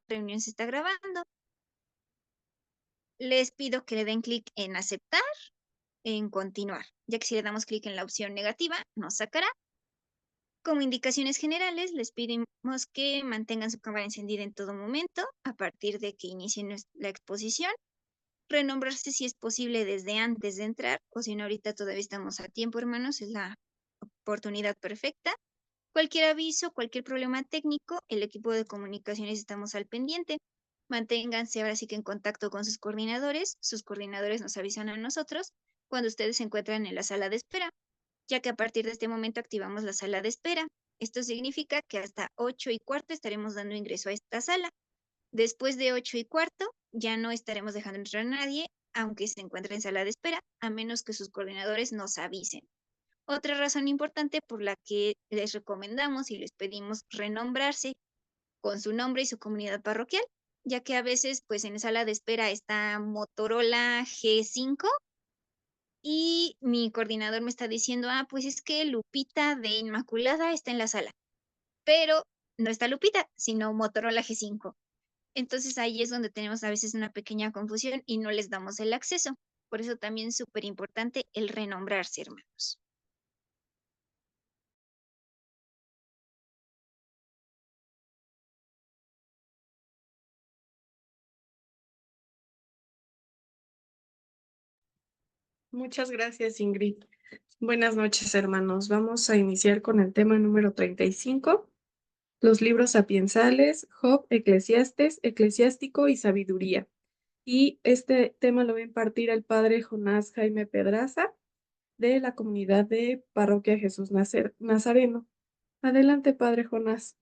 reunión se está grabando. Les pido que le den clic en aceptar, en continuar, ya que si le damos clic en la opción negativa, nos sacará. Como indicaciones generales, les pedimos que mantengan su cámara encendida en todo momento a partir de que inicien la exposición. Renombrarse si es posible desde antes de entrar, o si no, ahorita todavía estamos a tiempo, hermanos, es la oportunidad perfecta. Cualquier aviso, cualquier problema técnico, el equipo de comunicaciones estamos al pendiente. Manténganse ahora sí que en contacto con sus coordinadores nos avisan a nosotros cuando ustedes se encuentran en la sala de espera, ya que a partir de este momento activamos la sala de espera. Esto significa que hasta 8:15 estaremos dando ingreso a esta sala. Después de 8:15 ya no estaremos dejando entrar a nadie, aunque se encuentre en sala de espera, a menos que sus coordinadores nos avisen. Otra razón importante por la que les recomendamos y les pedimos renombrarse con su nombre y su comunidad parroquial, ya que a veces, pues en sala de espera está Motorola G5 y mi coordinador me está diciendo, pues es que Lupita de Inmaculada está en la sala, pero no está Lupita, sino Motorola G5. Entonces ahí es donde tenemos a veces una pequeña confusión y no les damos el acceso. Por eso también es súper importante el renombrarse, hermanos. Muchas gracias, Ingrid. Buenas noches, hermanos. Vamos a iniciar con el tema número 35, los libros sapiensales, Job, Eclesiastes, Eclesiástico y Sabiduría. Y este tema lo va a impartir el padre Jonás Jaime Pedraza, de la comunidad de Parroquia Jesús Nazareno. Adelante, padre Jonás.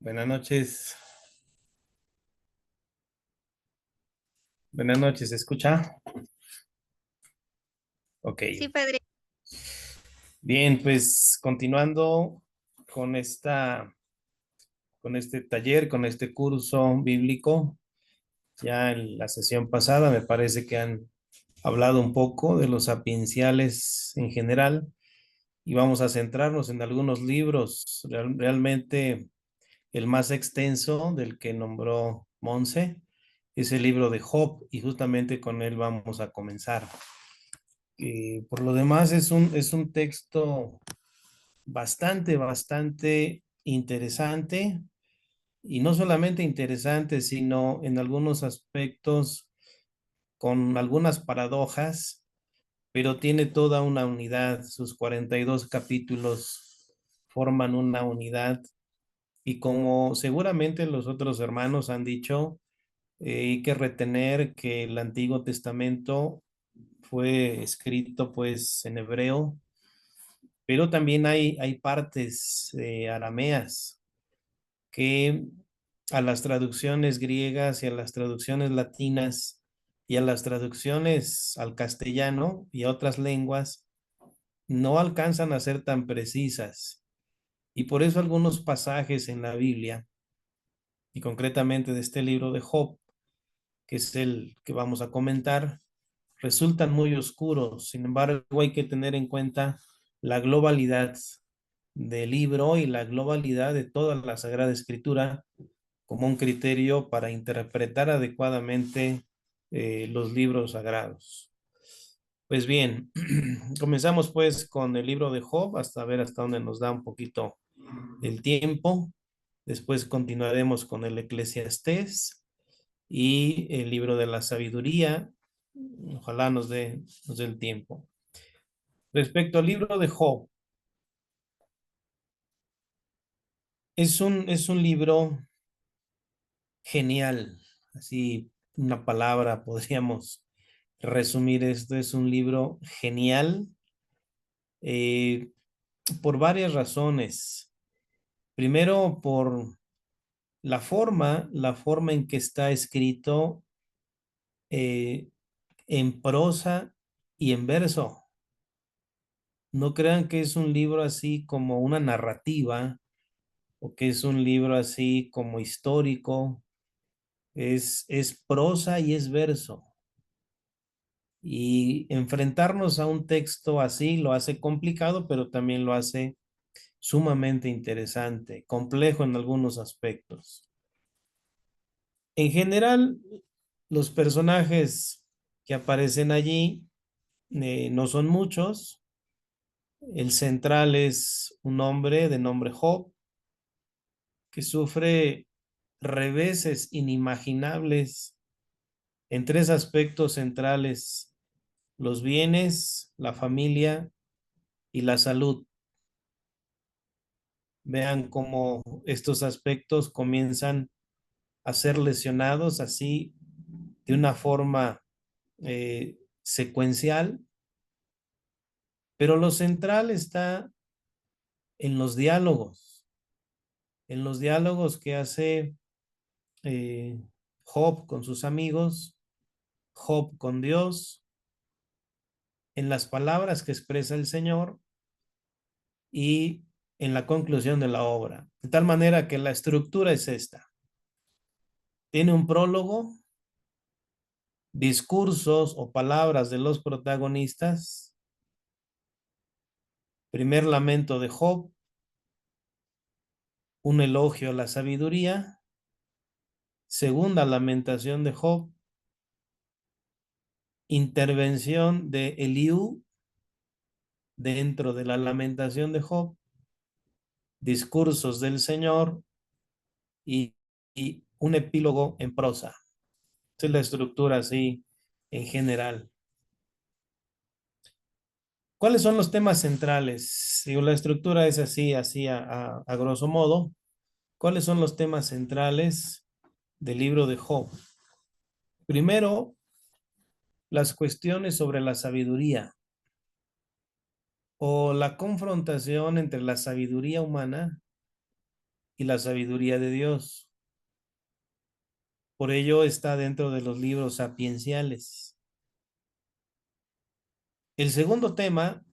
Buenas noches. Buenas noches, ¿se escucha? Ok. Sí, padre. Bien, pues continuando con con este taller, con este curso bíblico, ya en la sesión pasada me parece que han hablado un poco de los sapienciales en general y vamos a centrarnos en algunos libros. Realmente el más extenso del que nombró Monse es el libro de Job y justamente con él vamos a comenzar. Por lo demás es un texto bastante interesante y no solamente interesante, sino en algunos aspectos con algunas paradojas, pero tiene toda una unidad. Sus 42 capítulos forman una unidad y como seguramente los otros hermanos han dicho, hay que retener que el Antiguo Testamento fue escrito pues en hebreo, pero también hay partes arameas que a las traducciones griegas y a las traducciones latinas y a las traducciones al castellano y a otras lenguas no alcanzan a ser tan precisas. Y por eso algunos pasajes en la Biblia, y concretamente de este libro de Job, que es el que vamos a comentar, resultan muy oscuros. Sin embargo, hay que tener en cuenta la globalidad del libro y la globalidad de toda la Sagrada Escritura como un criterio para interpretar adecuadamente los libros sagrados. Pues bien, comenzamos pues con el libro de Job hasta ver hasta dónde nos da un poquito el tiempo. Después continuaremos con el Eclesiastés y el libro de la sabiduría. Ojalá nos dé el tiempo. Respecto al libro de Job, es un libro genial. Así una palabra podríamos resumir esto. Es un libro genial eh, por varias razones. Primero, por la forma en que está escrito eh, en prosa y en verso. No crean que es un libro así como una narrativa o que es un libro así como histórico. es prosa y es verso. Y enfrentarnos a un texto así lo hace complicado, pero también lo hace sumamente interesante, complejo en algunos aspectos. En general, los personajes que aparecen allí no son muchos. El central es un hombre de nombre Job, que sufre reveses inimaginables en tres aspectos centrales: los bienes, la familia y la salud. Vean cómo estos aspectos comienzan a ser lesionados así de una forma secuencial, pero lo central está en los diálogos que hace eh, Job con sus amigos, Job con Dios, en las palabras que expresa el Señor y en la conclusión de la obra. De tal manera que la estructura es esta. Tiene un prólogo, discursos o palabras de los protagonistas, primer lamento de Job, un elogio a la sabiduría, segunda lamentación de Job, intervención de Eliú dentro de la lamentación de Job, discursos del Señor y, y un epílogo en prosa. Esa es la estructura así en general. ¿Cuáles son los temas centrales? Digo, la estructura es así a grosso modo. ¿Cuáles son los temas centrales del libro de Job? Primero, las cuestiones sobre la sabiduría o la confrontación entre la sabiduría humana y la sabiduría de Dios. Por ello está dentro de los libros sapienciales. El segundo tema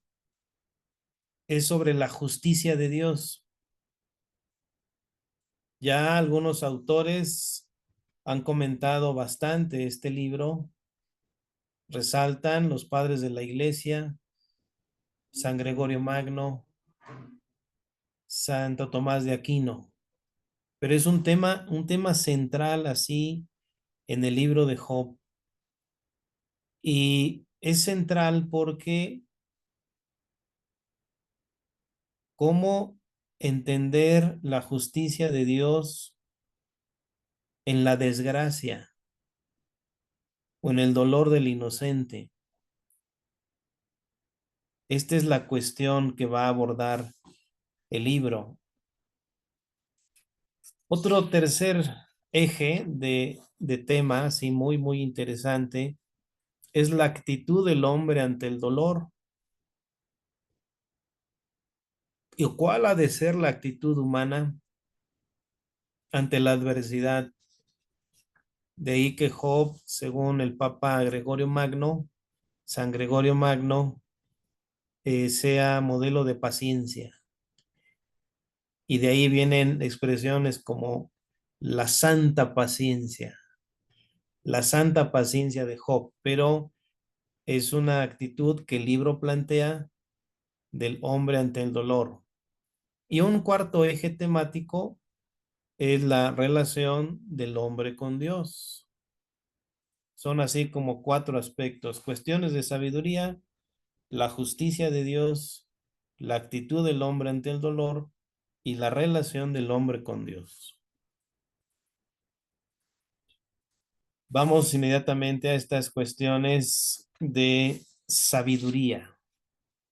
es sobre la justicia de Dios. Ya algunos autores han comentado bastante este libro, resaltan los padres de la iglesia, San Gregorio Magno, Santo Tomás de Aquino, pero es un tema central así en el libro de Job. Y es central porque cómo entender la justicia de Dios en la desgracia o en el dolor del inocente. Esta es la cuestión que va a abordar el libro. Otro tercer eje de tema, así muy interesante, es la actitud del hombre ante el dolor. ¿Y cuál ha de ser la actitud humana ante la adversidad? De ahí que Job, según el Papa Gregorio Magno, San Gregorio Magno, sea modelo de paciencia. Y de ahí vienen expresiones como la santa paciencia de Job, pero es una actitud que el libro plantea del hombre ante el dolor. Y un cuarto eje temático es la relación del hombre con Dios. Son así como cuatro aspectos: cuestiones de sabiduría, la justicia de Dios, la actitud del hombre ante el dolor y la relación del hombre con Dios. Vamos inmediatamente a estas cuestiones de sabiduría.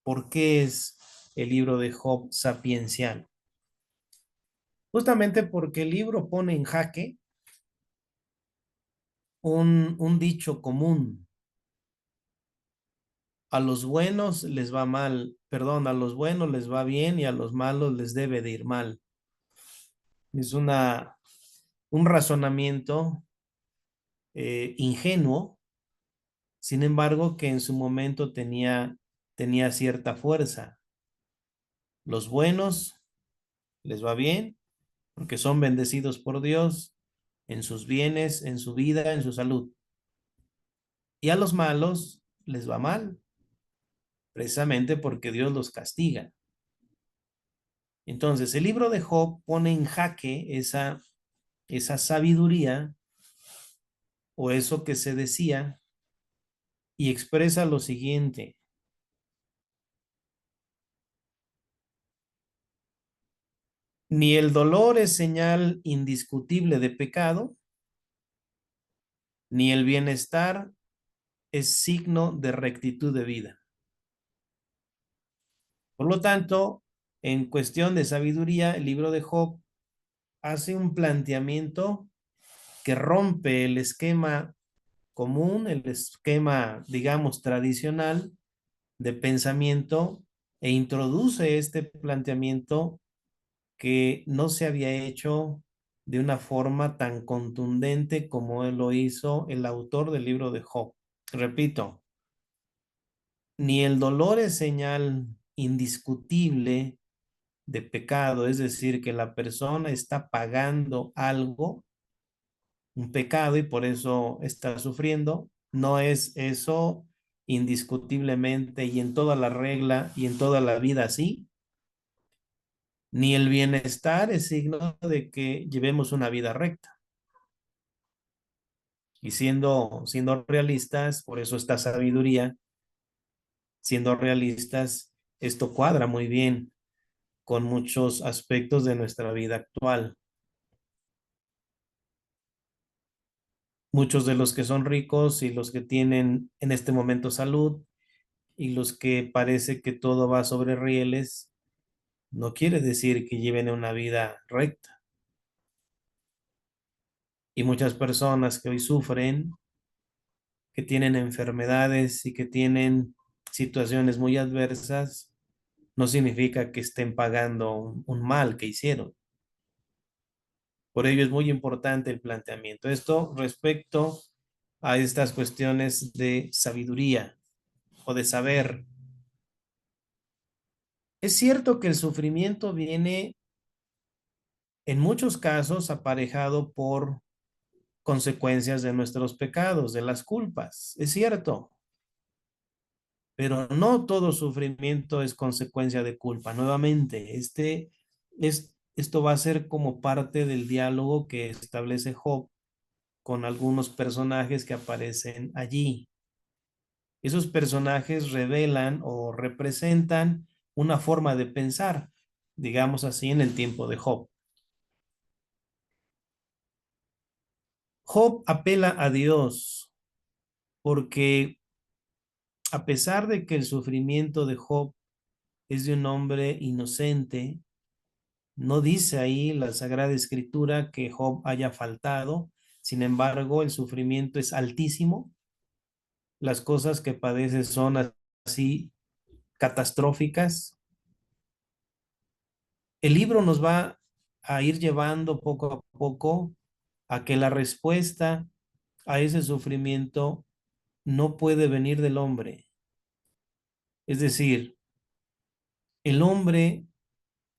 ¿Por qué es el libro de Job sapiencial? Justamente porque el libro pone en jaque un dicho común. A los buenos les va mal, perdón, a los buenos les va bien y a los malos les debe de ir mal. Es un razonamiento ingenuo, sin embargo, que en su momento tenía cierta fuerza. Los buenos les va bien porque son bendecidos por Dios. en sus bienes, en su vida, en su salud. Y a los malos les va mal, precisamente porque Dios los castiga. Entonces, el libro de Job pone en jaque esa sabiduría o eso que se decía y expresa lo siguiente: ni el dolor es señal indiscutible de pecado, ni el bienestar es signo de rectitud de vida. Por lo tanto, en cuestión de sabiduría, el libro de Job hace un planteamiento que rompe el esquema común, el esquema, digamos, tradicional de pensamiento, e introduce este planteamiento que no se había hecho de una forma tan contundente como él lo hizo el autor del libro de Job. Repito, ni el dolor es señal indiscutible de pecado, es decir, que la persona está pagando algo, un pecado, y por eso está sufriendo. No es eso indiscutiblemente y en toda la regla y en toda la vida así. Ni el bienestar es signo de que llevemos una vida recta. Y siendo realistas, por eso esta sabiduría, siendo realistas, esto cuadra muy bien con muchos aspectos de nuestra vida actual. Muchos de los que son ricos y los que tienen en este momento salud y los que parece que todo va sobre rieles, no quiere decir que lleven una vida recta. Y muchas personas que hoy sufren, que tienen enfermedades y que tienen situaciones muy adversas, no significa que estén pagando un mal que hicieron. Por ello es muy importante el planteamiento. Esto respecto a estas cuestiones de sabiduría o de saber. Es cierto que el sufrimiento viene en muchos casos aparejado por consecuencias de nuestros pecados, de las culpas. Es cierto, pero no todo sufrimiento es consecuencia de culpa. Nuevamente, esto va a ser como parte del diálogo que establece Job con algunos personajes que aparecen allí. Esos personajes revelan o representan una forma de pensar, digamos así, en el tiempo de Job. Job apela a Dios porque a pesar de que el sufrimiento de Job es de un hombre inocente, no dice ahí la Sagrada Escritura que Job haya faltado. Sin embargo, el sufrimiento es altísimo. Las cosas que padece son así catastróficas. El libro nos va a ir llevando poco a poco a que la respuesta a ese sufrimiento no puede venir del hombre. Es decir, el hombre,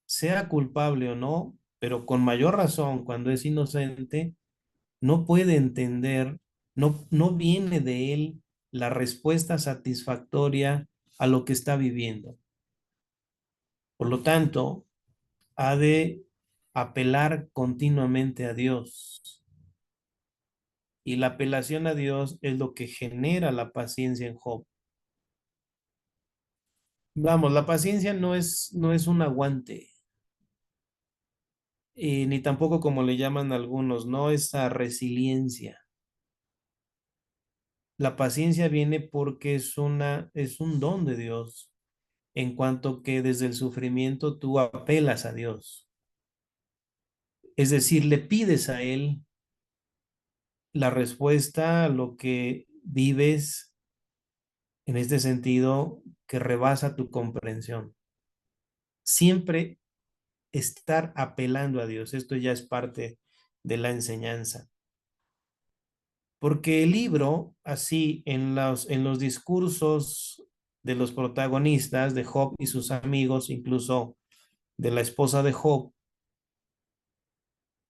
sea culpable o no, pero con mayor razón cuando es inocente, no puede entender, no viene de él la respuesta satisfactoria a lo que está viviendo. Por lo tanto, ha de apelar continuamente a Dios. Y la apelación a Dios es lo que genera la paciencia en Job. Vamos, la paciencia no es un aguante, ni tampoco como le llaman algunos, no esa resiliencia. La paciencia viene porque es un don de Dios, en cuanto que desde el sufrimiento tú apelas a Dios. Es decir, le pides a Él la respuesta a lo que vives, en este sentido que rebasa tu comprensión. Siempre estar apelando a Dios. Esto ya es parte de la enseñanza. Porque el libro, así en los discursos de los protagonistas, de Job y sus amigos, incluso de la esposa de Job,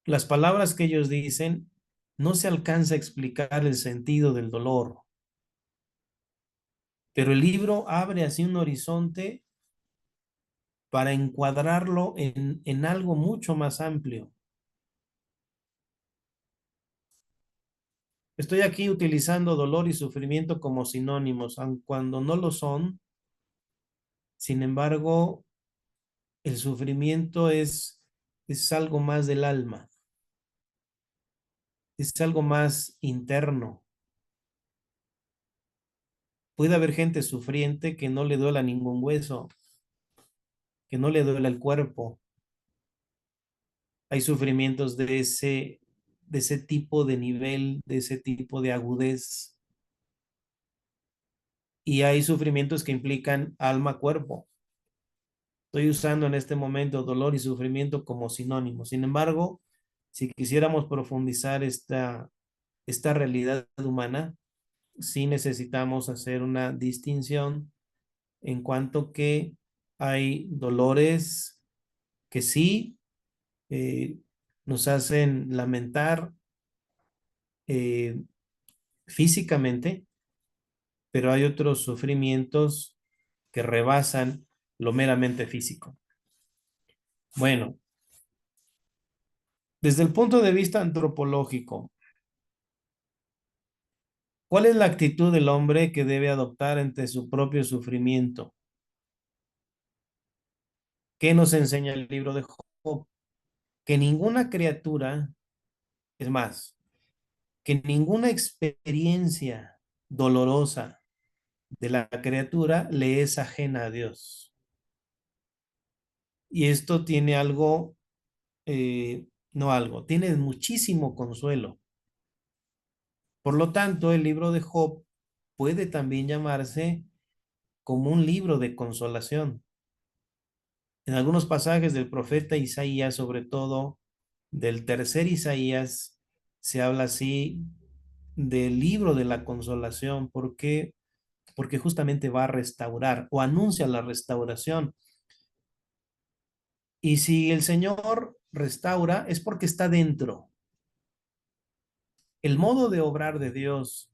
las palabras que ellos dicen no se alcanza a explicar el sentido del dolor, pero el libro abre así un horizonte para encuadrarlo en algo mucho más amplio. Estoy aquí utilizando dolor y sufrimiento como sinónimos, aun cuando no lo son. Sin embargo, el sufrimiento es algo más del alma, es algo más interno. Puede haber gente sufriente que no le duela ningún hueso, que no le duela el cuerpo. Hay sufrimientos de ese tipo de nivel, de ese tipo de agudez. Y hay sufrimientos que implican alma-cuerpo. Estoy usando en este momento dolor y sufrimiento como sinónimos. Sin embargo, si quisiéramos profundizar esta realidad humana, sí necesitamos hacer una distinción en cuanto que hay dolores que sí eh, nos hacen lamentar eh, físicamente, pero hay otros sufrimientos que rebasan lo meramente físico. Bueno, desde el punto de vista antropológico, ¿cuál es la actitud del hombre que debe adoptar ante su propio sufrimiento? ¿Qué nos enseña el libro de Job? Que ninguna criatura, es más, que ninguna experiencia dolorosa de la criatura le es ajena a Dios. Y esto tiene algo, no algo, tiene muchísimo consuelo. Por lo tanto, el libro de Job puede también llamarse como un libro de consolación. En algunos pasajes del profeta Isaías, sobre todo del tercer Isaías, se habla así del libro de la consolación. ¿Por qué? Porque justamente va a restaurar o anuncia la restauración. Y si el Señor restaura, es porque está dentro. El modo de obrar de Dios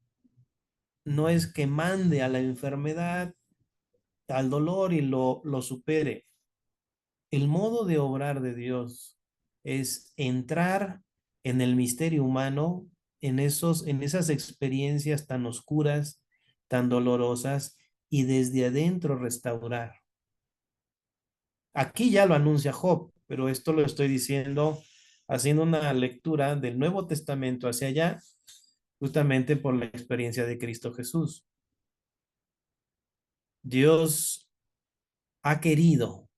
no es que mande a la enfermedad, al dolor y lo supere. El modo de obrar de Dios es entrar en el misterio humano, en esas experiencias tan oscuras, tan dolorosas, y desde adentro restaurar. Aquí ya lo anuncia Job, pero esto lo estoy diciendo haciendo una lectura del Nuevo Testamento hacia allá, justamente por la experiencia de Cristo Jesús. Dios ha querido,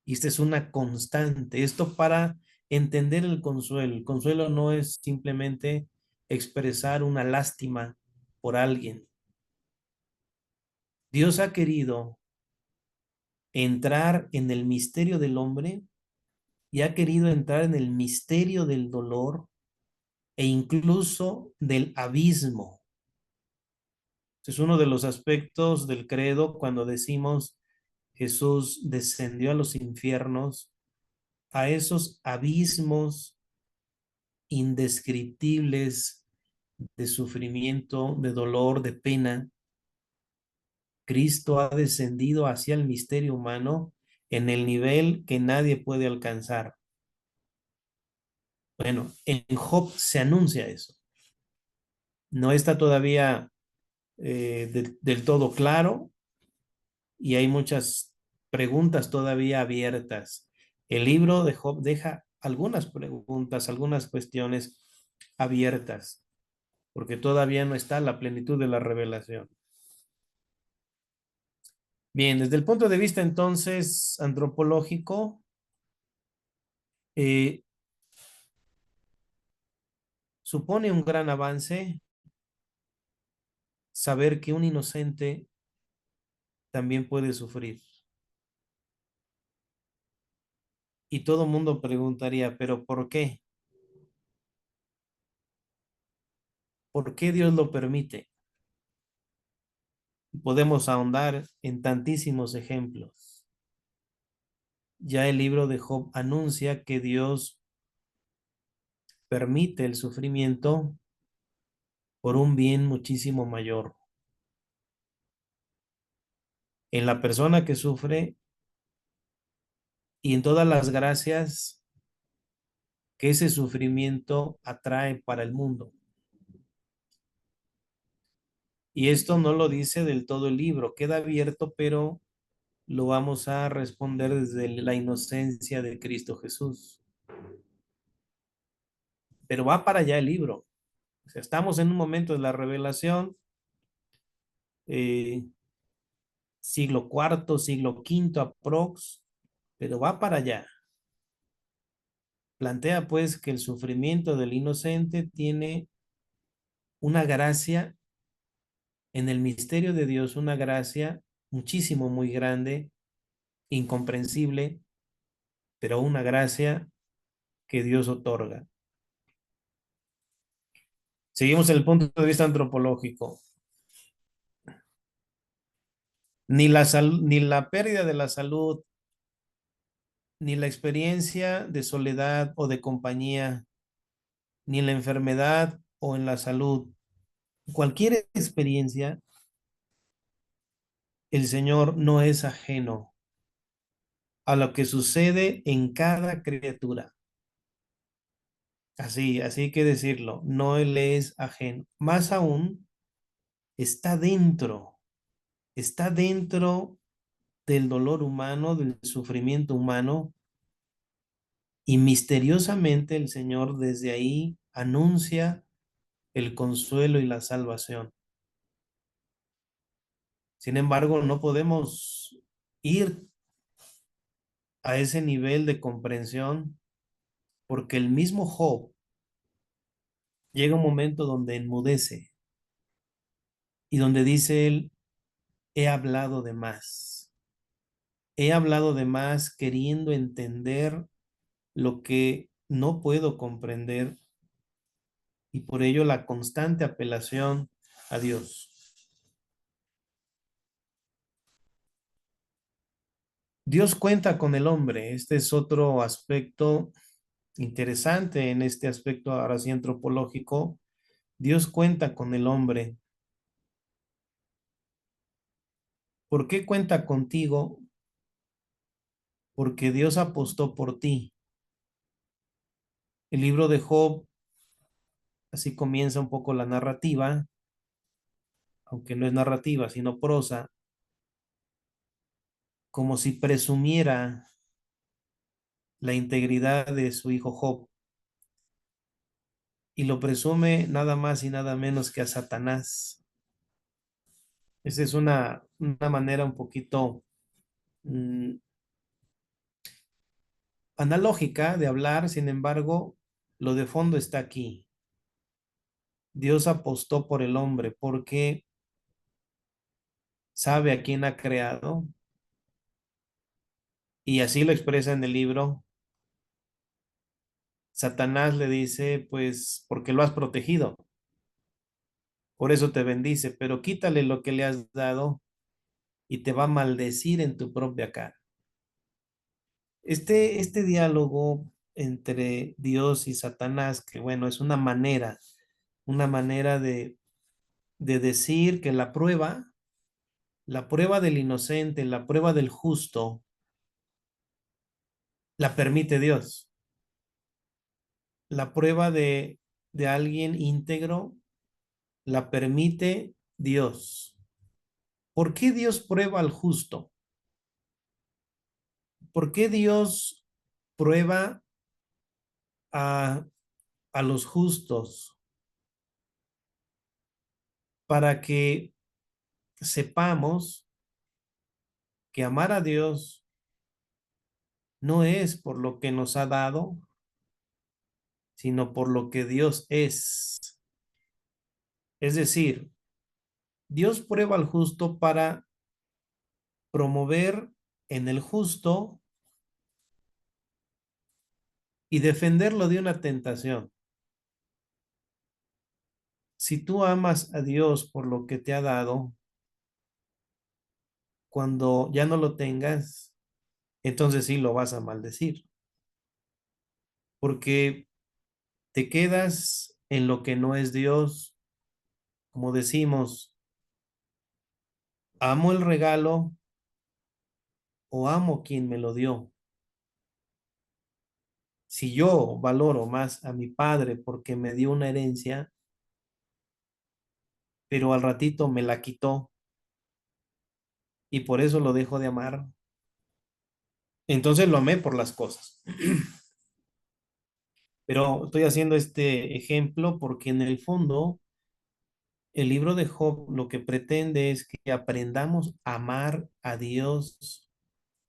y esta es una constante, esto para entender el consuelo. El consuelo no es simplemente expresar una lástima por alguien. Dios ha querido entrar en el misterio del hombre y ha querido entrar en el misterio del dolor e incluso del abismo. Es uno de los aspectos del credo cuando decimos Jesús descendió a los infiernos, a esos abismos indescriptibles de sufrimiento, de dolor, de pena. Cristo ha descendido hacia el misterio humano en el nivel que nadie puede alcanzar. Bueno, en Job se anuncia eso. No está todavía del todo claro y hay muchas preguntas todavía abiertas. El libro de Job deja algunas preguntas, algunas cuestiones abiertas, porque todavía no está la plenitud de la revelación. Bien, desde el punto de vista entonces antropológico, eh, supone un gran avance saber que un inocente también puede sufrir. Y todo el mundo preguntaría, ¿pero por qué? ¿Por qué Dios lo permite? Podemos ahondar en tantísimos ejemplos. Ya el libro de Job anuncia que Dios permite el sufrimiento por un bien muchísimo mayor. En la persona que sufre y en todas las gracias que ese sufrimiento atrae para el mundo. Y esto no lo dice del todo el libro, queda abierto, pero lo vamos a responder desde la inocencia de Cristo Jesús. Pero va para allá el libro. O sea, estamos en un momento de la revelación, eh, siglo cuarto, siglo quinto aprox, pero va para allá. Plantea pues que el sufrimiento del inocente tiene una gracia en el misterio de Dios, una gracia muchísimo, muy grande, incomprensible, pero una gracia que Dios otorga. Seguimos el punto de vista antropológico. Ni la pérdida de la salud, ni la experiencia de soledad o de compañía, ni en la enfermedad o en la salud, cualquier experiencia, el Señor no es ajeno a lo que sucede en cada criatura. Así hay que decirlo, no le es ajeno. Más aún, está dentro del dolor humano, del sufrimiento humano, y misteriosamente el Señor desde ahí anuncia el consuelo y la salvación. Sin embargo, no podemos ir a ese nivel de comprensión porque el mismo Job llega un momento donde enmudece y donde dice él, he hablado de más. He hablado de más queriendo entender lo que no puedo comprender y por ello la constante apelación a Dios. Dios cuenta con el hombre. Este es otro aspecto interesante en este aspecto ahora sí antropológico. Dios cuenta con el hombre. ¿Por qué cuenta contigo? Porque Dios apostó por ti. El libro de Job, así comienza un poco la narrativa, aunque no es narrativa, sino prosa, como si presumiera la integridad de su hijo Job. Y lo presume nada más y nada menos que a Satanás. Esa es una manera un poquito analógica de hablar, sin embargo, lo de fondo está aquí. Dios apostó por el hombre porque sabe a quién ha creado y así lo expresa en el libro. Satanás le dice, pues, porque lo has protegido, por eso te bendice, pero quítale lo que le has dado y te va a maldecir en tu propia cara. Este diálogo entre Dios y Satanás, que bueno, es una manera de decir que la prueba del inocente, la prueba del justo, la permite Dios. La prueba de alguien íntegro, la permite Dios. ¿Por qué Dios prueba al justo? ¿Por qué Dios prueba a, a los justos? Para que sepamos que amar a Dios no es por lo que nos ha dado, sino por lo que Dios es. Es decir, Dios prueba al justo para promover en el justo y defenderlo de una tentación. Si tú amas a Dios por lo que te ha dado, cuando ya no lo tengas, entonces sí lo vas a maldecir. Porque te quedas en lo que no es Dios, como decimos, amo el regalo o amo quien me lo dio. Si yo valoro más a mi padre porque me dio una herencia, pero al ratito me la quitó y por eso lo dejo de amar, entonces lo amé por las cosas. Pero estoy haciendo este ejemplo porque en el fondo el libro de Job lo que pretende es que aprendamos a amar a Dios.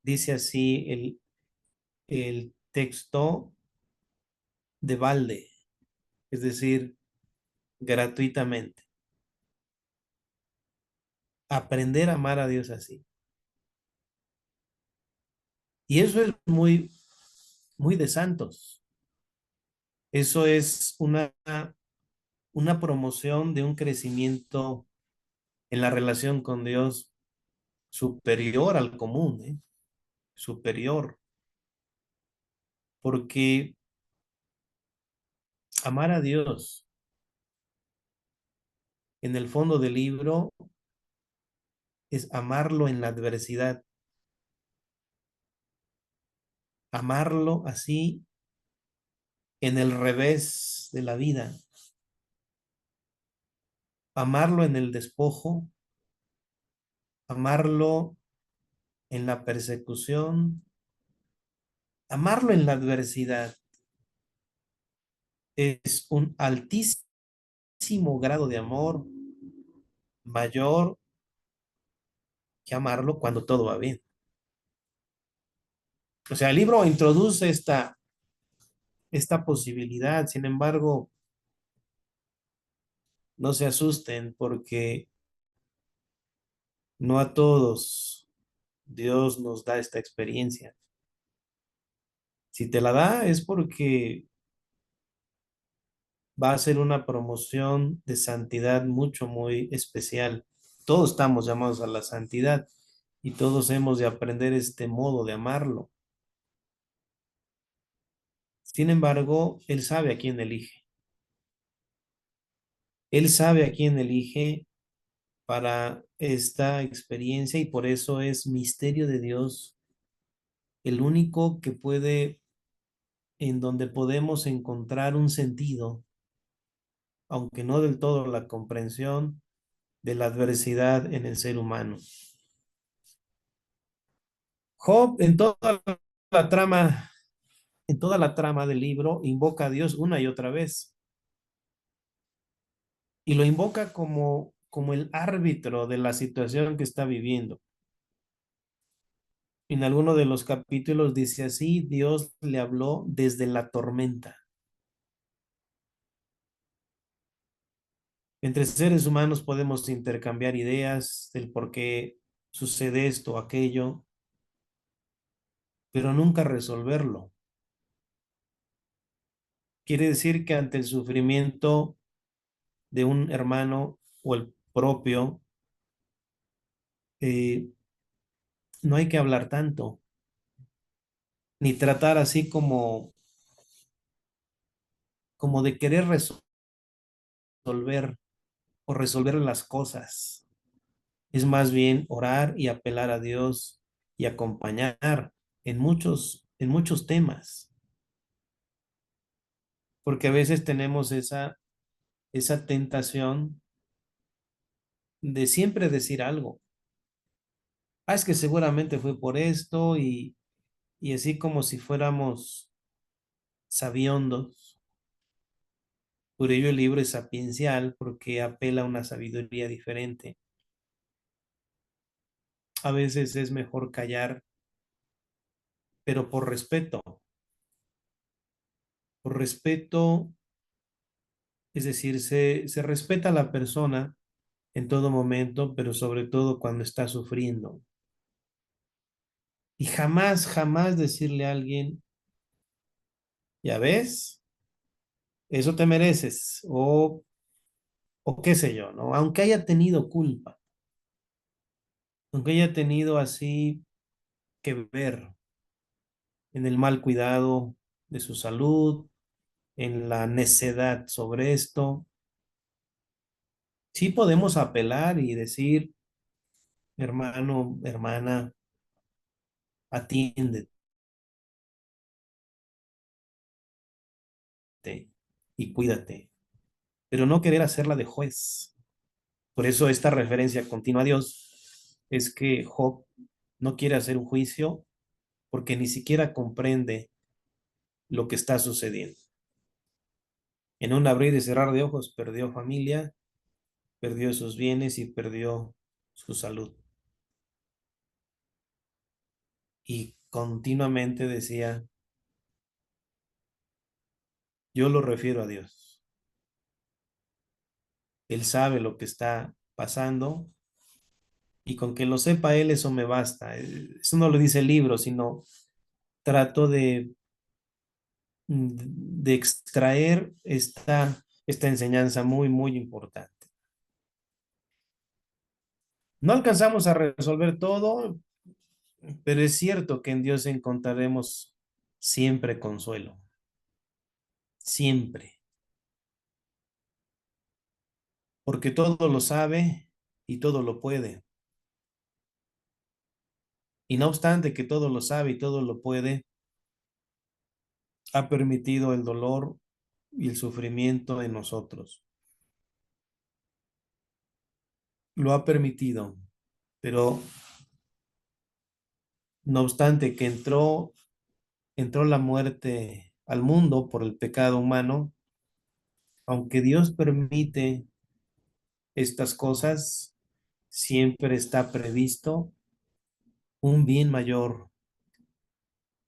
Dice así el texto de balde, es decir, gratuitamente. Aprender a amar a Dios así. Y eso es muy, muy de santos. Eso es una promoción de un crecimiento en la relación con Dios superior al común, ¿eh? Superior. Porque amar a Dios en el fondo del libro es amarlo en la adversidad, amarlo así en el revés de la vida, amarlo en el despojo, amarlo en la persecución, amarlo en la adversidad. Es un altísimo grado de amor, mayor que amarlo cuando todo va bien. O sea, el libro introduce esta posibilidad. Sin embargo, no se asusten porque no a todos Dios nos da esta experiencia. Si te la da es porque va a ser una promoción de santidad mucho, muy especial. Todos estamos llamados a la santidad y todos hemos de aprender este modo de amarlo. Sin embargo, Él sabe a quién elige. Él sabe a quién elige para esta experiencia y por eso es misterio de Dios, el único que puede, en donde podemos encontrar un sentido, aunque no del todo la comprensión de la adversidad en el ser humano. Job en toda la trama, en toda la trama del libro, invoca a Dios una y otra vez y lo invoca como el árbitro de la situación que está viviendo. En alguno de los capítulos dice así, Dios le habló desde la tormenta. Entre seres humanos podemos intercambiar ideas del por qué sucede esto o aquello, pero nunca resolverlo. Quiere decir que ante el sufrimiento de un hermano o el propio, eh, no hay que hablar tanto, ni tratar así como de querer resolver o resolver las cosas. Es más bien orar y apelar a Dios y acompañar en muchos temas, porque a veces tenemos esa tentación de siempre decir algo. Ah, es que seguramente fue por esto y así como si fuéramos sabiondos. Por ello el libro es sapiencial porque apela a una sabiduría diferente. A veces es mejor callar, pero por respeto, es decir, se respeta a la persona en todo momento, pero sobre todo cuando está sufriendo. Y jamás, jamás decirle a alguien, ya ves, eso te mereces, o qué sé yo, ¿no? Aunque haya tenido culpa, aunque haya tenido así que ver en el mal cuidado de su salud, en la necedad sobre esto, sí podemos apelar y decir, hermano, hermana, atiéndete y cuídate, pero no querer hacerla de juez. Por eso esta referencia continua a Dios es que Job no quiere hacer un juicio porque ni siquiera comprende lo que está sucediendo. En un abrir y cerrar de ojos perdió familia, perdió sus bienes y perdió su salud. Y continuamente decía, yo lo refiero a Dios. Él sabe lo que está pasando y con que lo sepa Él eso me basta. Eso no lo dice el libro, sino trato de extraer esta enseñanza muy, muy importante. No alcanzamos a resolver todo, pero es cierto que en Dios encontraremos siempre consuelo, siempre, porque todo lo sabe y todo lo puede. Y no obstante que todo lo sabe y todo lo puede, ha permitido el dolor y el sufrimiento en nosotros. Lo ha permitido, pero no obstante que entró la muerte al mundo por el pecado humano, aunque Dios permite estas cosas, siempre está previsto un bien mayor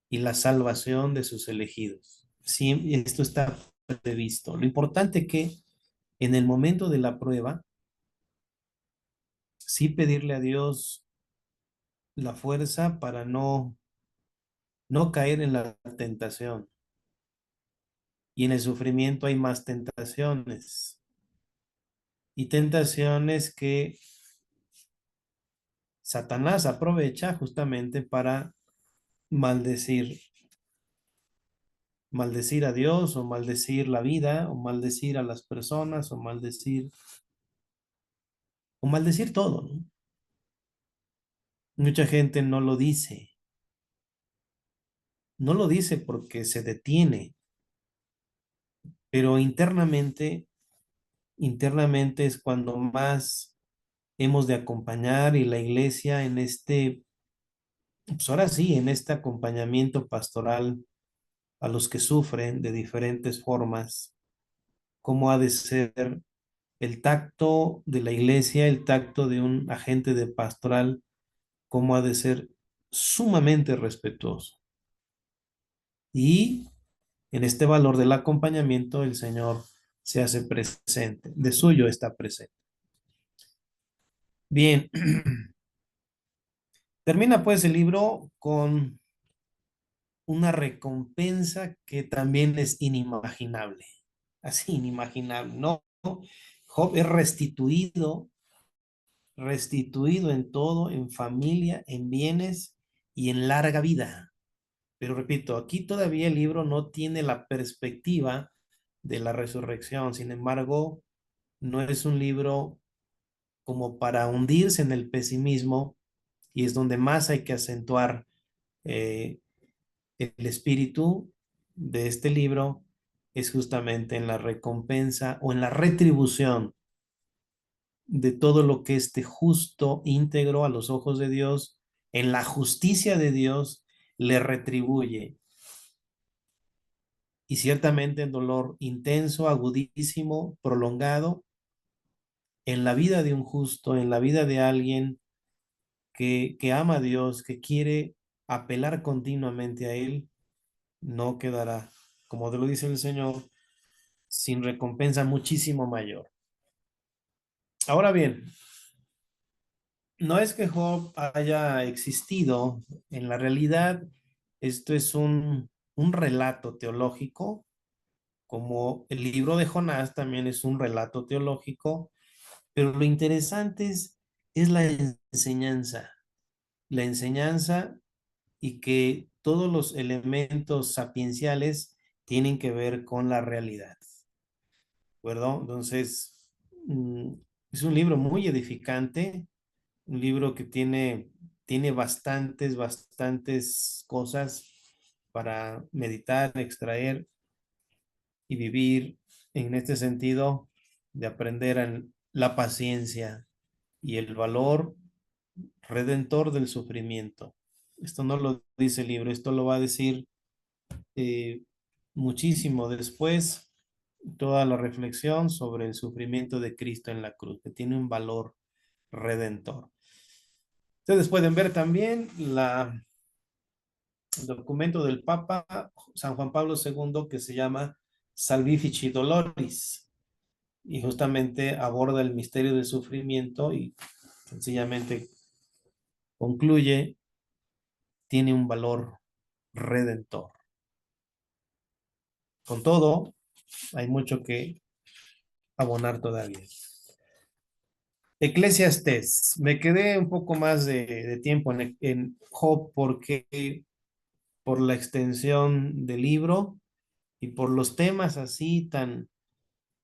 y la salvación de sus elegidos. Siempre, esto está previsto. Lo importante es que en el momento de la prueba, sí pedirle a Dios la fuerza para no caer en la tentación. Y en el sufrimiento hay más tentaciones. Y tentaciones que Satanás aprovecha justamente para maldecir, maldecir a Dios o maldecir la vida o maldecir a las personas o maldecir todo, ¿no? Mucha gente no lo dice porque se detiene, pero internamente es cuando más hemos de acompañar y la iglesia en pues ahora sí, en este acompañamiento pastoral a los que sufren de diferentes formas, cómo ha de ser el tacto de la iglesia, el tacto de un agente de pastoral, cómo ha de ser sumamente respetuoso. Y en este valor del acompañamiento, el Señor se hace presente, de suyo está presente. Bien, termina pues el libro con una recompensa que también es inimaginable, así inimaginable, ¿no? Job es restituido en todo, en familia, en bienes y en larga vida. Pero repito, aquí todavía el libro no tiene la perspectiva de la resurrección. Sin embargo, no es un libro como para hundirse en el pesimismo y es donde más hay que acentuar eh, el espíritu de este libro es justamente en la recompensa o en la retribución de todo lo que este justo, íntegro a los ojos de Dios, en la justicia de Dios, le retribuye. Y ciertamente el dolor intenso, agudísimo, prolongado, en la vida de un justo, en la vida de alguien que ama a Dios, que quiere apelar continuamente a Él, no quedará, como te lo dice el Señor, sin recompensa muchísimo mayor. Ahora bien, no es que Job haya existido, en la realidad esto es un relato teológico, como el libro de Jonás también es un relato teológico, pero lo interesante es la enseñanza y que todos los elementos sapienciales tienen que ver con la realidad, ¿de acuerdo? Entonces, es un libro muy edificante, un libro que tiene bastantes cosas para meditar, extraer y vivir en este sentido de aprender la paciencia y el valor redentor del sufrimiento. Esto no lo dice el libro, esto lo va a decir eh, muchísimo después, toda la reflexión sobre el sufrimiento de Cristo en la cruz, que tiene un valor redentor. Ustedes pueden ver también el documento del Papa San Juan Pablo II que se llama Salvifici Doloris y justamente aborda el misterio del sufrimiento y sencillamente concluye, tiene un valor redentor. Con todo, hay mucho que abonar todavía. Eclesiastés. Me quedé un poco más de tiempo en Job porque por la extensión del libro y por los temas así tan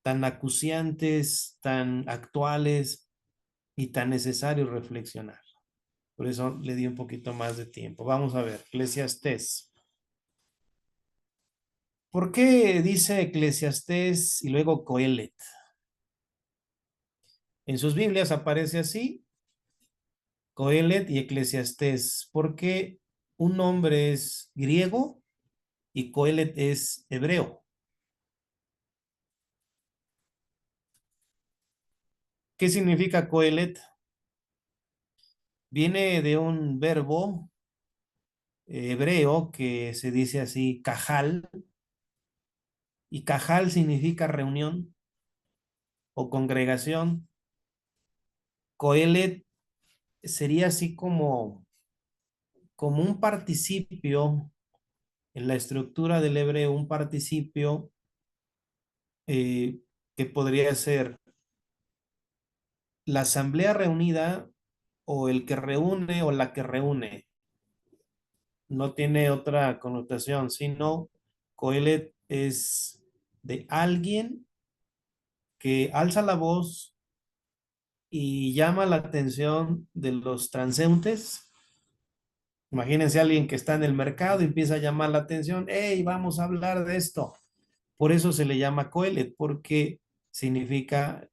acuciantes, tan actuales y tan necesarios reflexionar. Por eso le di un poquito más de tiempo. Vamos a ver, Eclesiastés. ¿Por qué dice Eclesiastés y luego Coelet? En sus Biblias aparece así, Coelet y Eclesiastés, porque un nombre es griego y Coelet es hebreo. ¿Qué significa Coelet? Viene de un verbo hebreo que se dice así, cajal, y cajal significa reunión o congregación. Coelet sería así como un participio en la estructura del hebreo, un participio eh, que podría ser la asamblea reunida o el que reúne o la que reúne. No tiene otra connotación, sino Coelet es de alguien que alza la voz y llama la atención de los transeúntes. Imagínense a alguien que está en el mercado y empieza a llamar la atención, hey, vamos a hablar de esto. Por eso se le llama Coelet, porque significa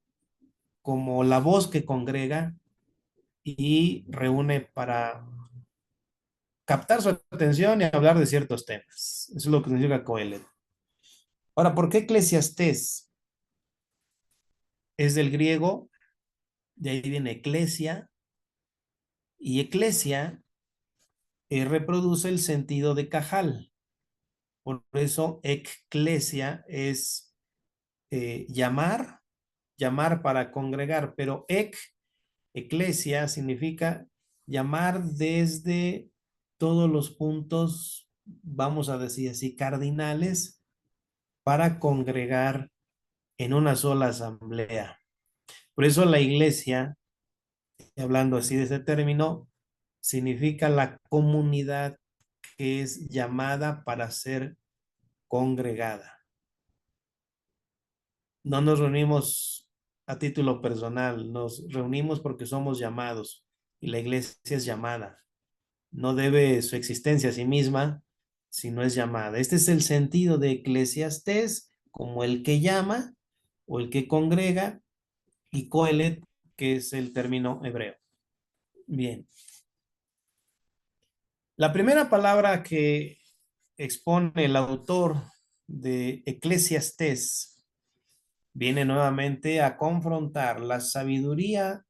como la voz que congrega y reúne para captar su atención y hablar de ciertos temas. Eso es lo que significa Coelet. Ahora, ¿por qué Eclesiastés? Es del griego, de ahí viene eclesia, y eclesia reproduce el sentido de cajal. Por eso, eclesia es llamar, llamar para congregar, pero eclesia significa llamar desde todos los puntos, vamos a decir así, cardinales, para congregar en una sola asamblea. Por eso la iglesia, hablando así de ese término, significa la comunidad que es llamada para ser congregada. No nos reunimos a título personal, nos reunimos porque somos llamados y la iglesia es llamada. No debe su existencia a sí misma, sino es llamada. Este es el sentido de Eclesiastés, como el que llama o el que congrega, y Coelet, que es el término hebreo. Bien. La primera palabra que expone el autor de Eclesiastés viene nuevamente a confrontar la sabiduría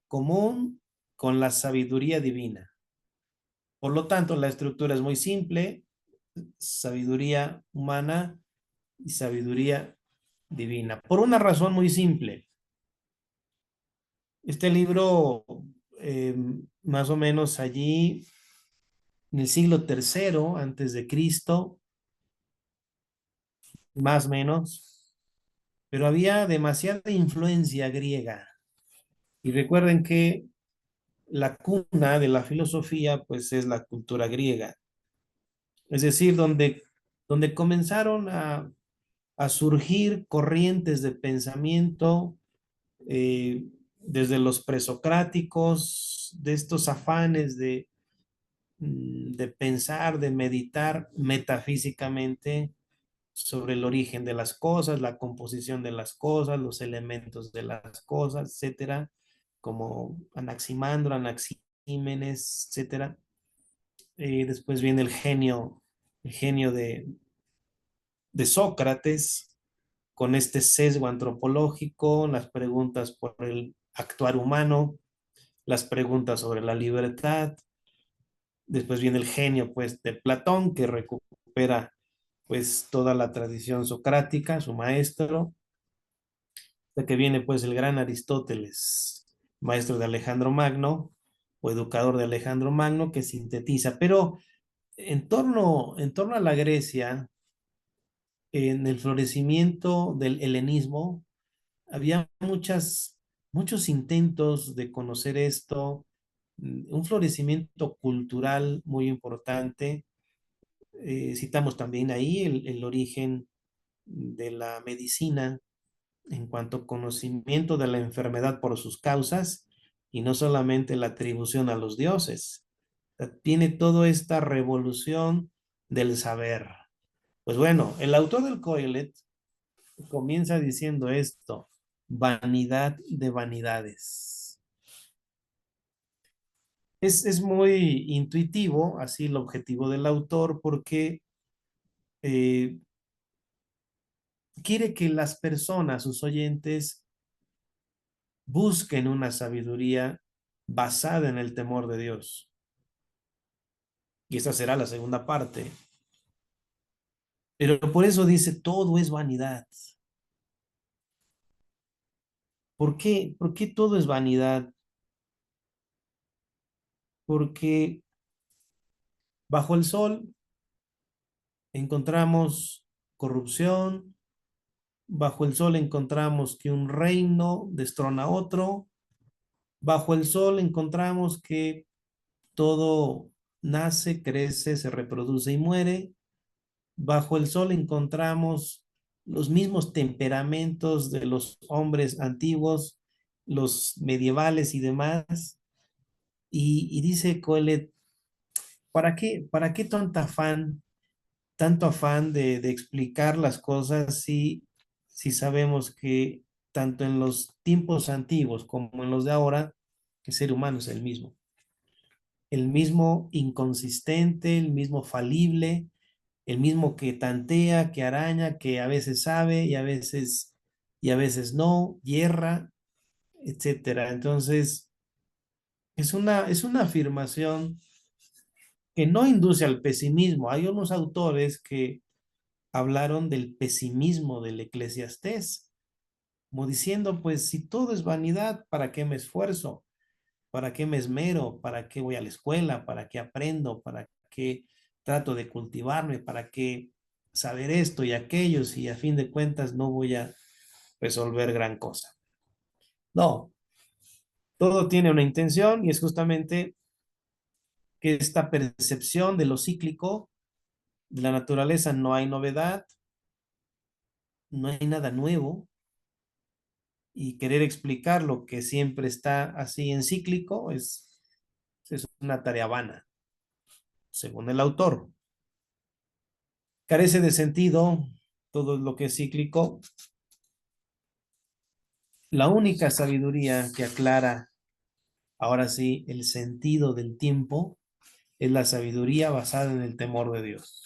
común con la sabiduría divina. Por lo tanto, la estructura es muy simple, sabiduría humana y sabiduría divina. Por una razón muy simple. Este libro, más o menos allí, en el siglo III antes de Cristo, más o menos, pero había demasiada influencia griega. Y recuerden que la cuna de la filosofía, pues, es la cultura griega. Es decir, donde donde comenzaron a surgir corrientes de pensamiento desde los presocráticos, de estos afanes de pensar, de meditar metafísicamente sobre el origen de las cosas, la composición de las cosas, los elementos de las cosas, etcétera, como Anaximandro, Anaxímenes, etcétera. Después viene el genio de Sócrates, con este sesgo antropológico, las preguntas por el actuar humano, las preguntas sobre la libertad. Después viene el genio, pues, de Platón, que recupera, pues, toda la tradición socrática, su maestro. De que viene, pues, el gran Aristóteles, maestro de Alejandro Magno, o educador de Alejandro Magno, que sintetiza. Pero en torno a la Grecia, en el florecimiento del helenismo, había muchos intentos de conocer esto, un florecimiento cultural muy importante. Citamos también ahí el origen de la medicina en cuanto a conocimiento de la enfermedad por sus causas y no solamente la atribución a los dioses. Tiene toda esta revolución del saber. Pues bueno, el autor del Coelet comienza diciendo esto: vanidad de vanidades. Es muy intuitivo, así el objetivo del autor, porque eh, quiere que las personas, sus oyentes, busquen una sabiduría basada en el temor de Dios. Y esa será la segunda parte. Pero por eso dice, todo es vanidad. ¿Por qué? ¿Por qué todo es vanidad? Porque bajo el sol encontramos corrupción, bajo el sol encontramos que un reino destrona a otro, bajo el sol encontramos que todo nace, crece, se reproduce y muere, bajo el sol encontramos los mismos temperamentos de los hombres antiguos, los medievales y demás. Y dice Coelet, para qué tanto afán de explicar las cosas si sabemos que tanto en los tiempos antiguos como en los de ahora, el ser humano es el mismo inconsistente, el mismo falible, el mismo que tantea, que araña, que a veces sabe y a veces no, hierra, etcétera. Entonces, es una afirmación que no induce al pesimismo. Hay unos autores que hablaron del pesimismo del Eclesiastés, como diciendo, pues si todo es vanidad, ¿para qué me esfuerzo? ¿Para qué me esmero? ¿Para qué voy a la escuela? ¿Para qué aprendo? ¿Para qué trato de cultivarme? ¿Para qué saber esto y aquello si a fin de cuentas no voy a resolver gran cosa? No, todo tiene una intención y es justamente que esta percepción de lo cíclico, de la naturaleza, no hay novedad, no hay nada nuevo, y querer explicar lo que siempre está así en cíclico es una tarea vana, según el autor. Carece de sentido todo lo que es cíclico. La única sabiduría que aclara ahora sí el sentido del tiempo es la sabiduría basada en el temor de Dios.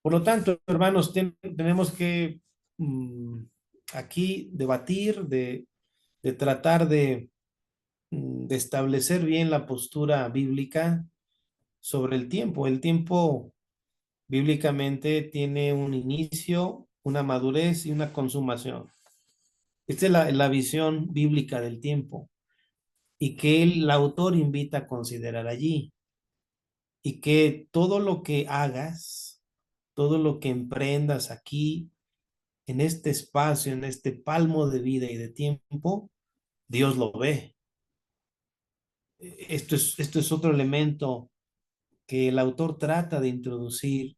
Por lo tanto, hermanos, tenemos que aquí debatir, de tratar de establecer bien la postura bíblica sobre el tiempo. El tiempo bíblicamente tiene un inicio, una madurez y una consumación. Esta es la visión bíblica del tiempo y que el autor invita a considerar allí, y que todo lo que hagas, todo lo que emprendas aquí, en este espacio, en este palmo de vida y de tiempo, Dios lo ve. Esto es otro elemento que el autor trata de introducir,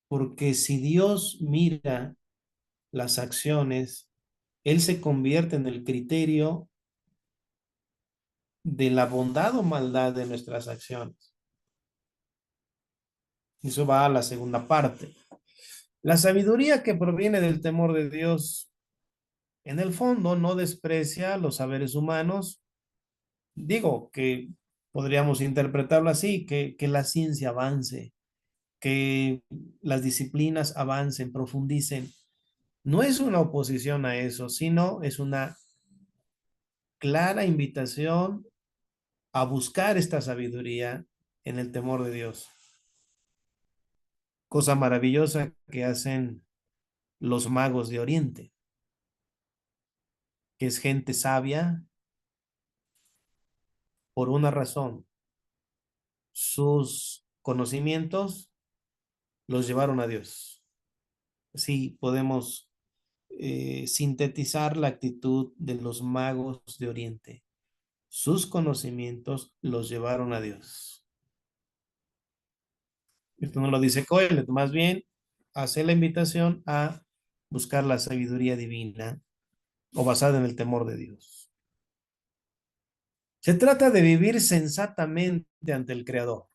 porque si Dios mira las acciones, Él se convierte en el criterio de la bondad o maldad de nuestras acciones. Eso va a la segunda parte. La sabiduría que proviene del temor de Dios, en el fondo, no desprecia los saberes humanos. Digo que podríamos interpretarlo así, que la ciencia avance, que las disciplinas avancen, profundicen. No es una oposición a eso, sino es una clara invitación a buscar esta sabiduría en el temor de Dios. Cosa maravillosa que hacen los magos de Oriente, que es gente sabia por una razón. Sus conocimientos los llevaron a Dios. Así podemos sintetizar la actitud de los magos de Oriente. Sus conocimientos los llevaron a Dios. Esto no lo dice Coelet, más bien hace la invitación a buscar la sabiduría divina o basada en el temor de Dios. Se trata de vivir sensatamente ante el Creador.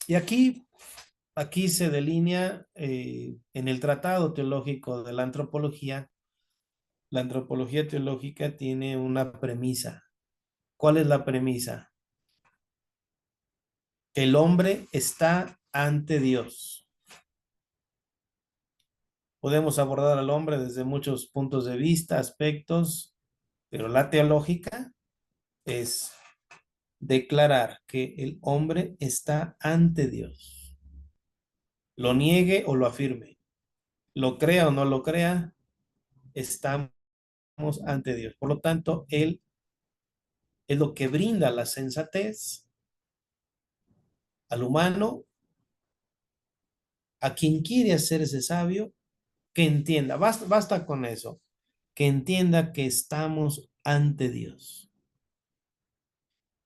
Y aquí se delinea en el Tratado Teológico de la antropología teológica tiene una premisa. ¿Cuál es la premisa? Que el hombre está ante Dios. Podemos abordar al hombre desde muchos puntos de vista, aspectos, pero la teológica es declarar que el hombre está ante Dios. Lo niegue o lo afirme, lo crea o no lo crea, estamos ante Dios. Por lo tanto, Él es lo que brinda la sensatez al humano, a quien quiere hacerse sabio, que entienda, basta con eso, que entienda que estamos ante Dios.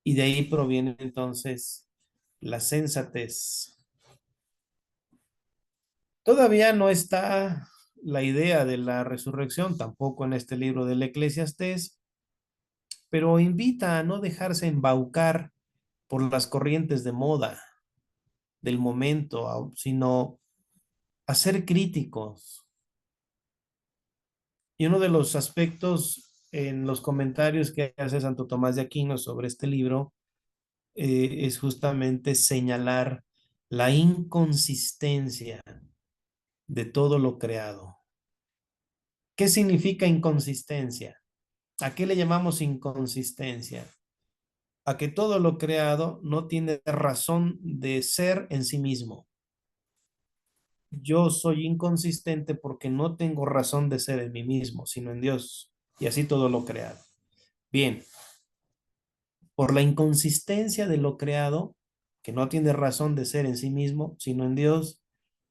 Y de ahí proviene entonces la sensatez. Todavía no está la idea de la resurrección, tampoco en este libro del Eclesiastés, pero invita a no dejarse embaucar por las corrientes de moda del momento, sino a ser críticos. Y uno de los aspectos en los comentarios que hace Santo Tomás de Aquino sobre este libro es justamente señalar la inconsistencia de todo lo creado. ¿Qué significa inconsistencia? ¿A qué le llamamos inconsistencia? A que todo lo creado no tiene razón de ser en sí mismo. Yo soy inconsistente porque no tengo razón de ser en mí mismo, sino en Dios, y así todo lo creado. Bien, por la inconsistencia de lo creado, que no tiene razón de ser en sí mismo, sino en Dios,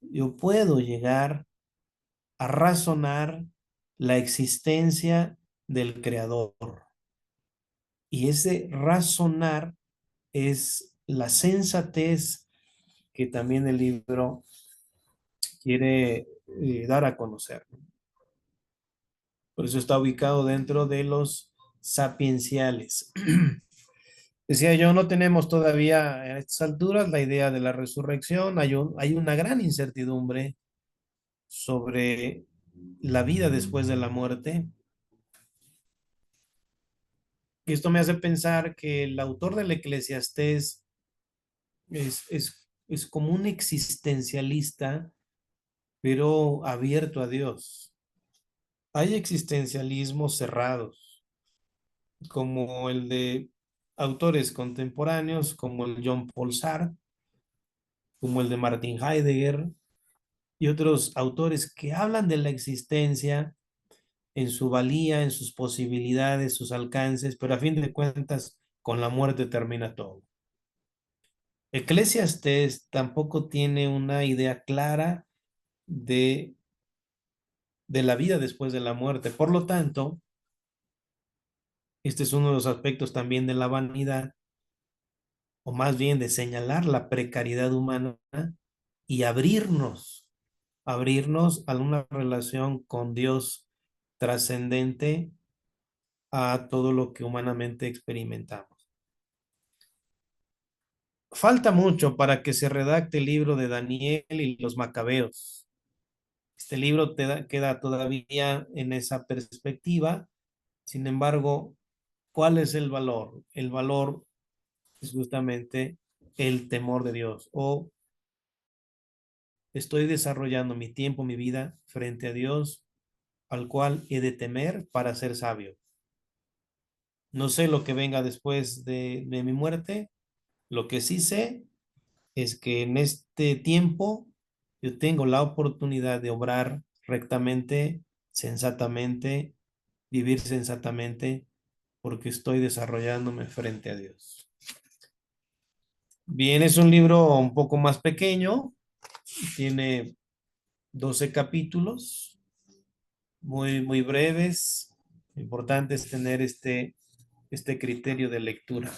yo puedo llegar a razonar la existencia del creador. Y ese razonar es la sensatez que también el libro quiere dar a conocer. Por eso está ubicado dentro de los sapienciales. Decía yo, no tenemos todavía a estas alturas la idea de la resurrección. Hay una gran incertidumbre sobre la vida después de la muerte. Y esto me hace pensar que el autor del Eclesiastés es como un existencialista, pero abierto a Dios. Hay existencialismos cerrados, como el de autores contemporáneos, como el John Paul Sartre, como el de Martin Heidegger y otros autores que hablan de la existencia en su valía, en sus posibilidades, sus alcances, pero a fin de cuentas, con la muerte termina todo. Eclesiastés tampoco tiene una idea clara de, de la vida después de la muerte. Por lo tanto, este es uno de los aspectos también de la vanidad, o más bien de señalar la precariedad humana y abrirnos a una relación con Dios trascendente a todo lo que humanamente experimentamos. Falta mucho para que se redacte el libro de Daniel y los Macabeos. Este libro queda todavía en esa perspectiva. Sin embargo, ¿cuál es el valor? El valor es justamente el temor de Dios, o estoy desarrollando mi tiempo, mi vida frente a Dios, al cual he de temer para ser sabio. No sé lo que venga después de mi muerte. Lo que sí sé es que en este tiempo yo tengo la oportunidad de obrar rectamente, sensatamente, vivir sensatamente, porque estoy desarrollándome frente a Dios. Bien, es un libro un poco más pequeño, tiene 12 capítulos, muy breves. Lo importante es tener este criterio de lectura.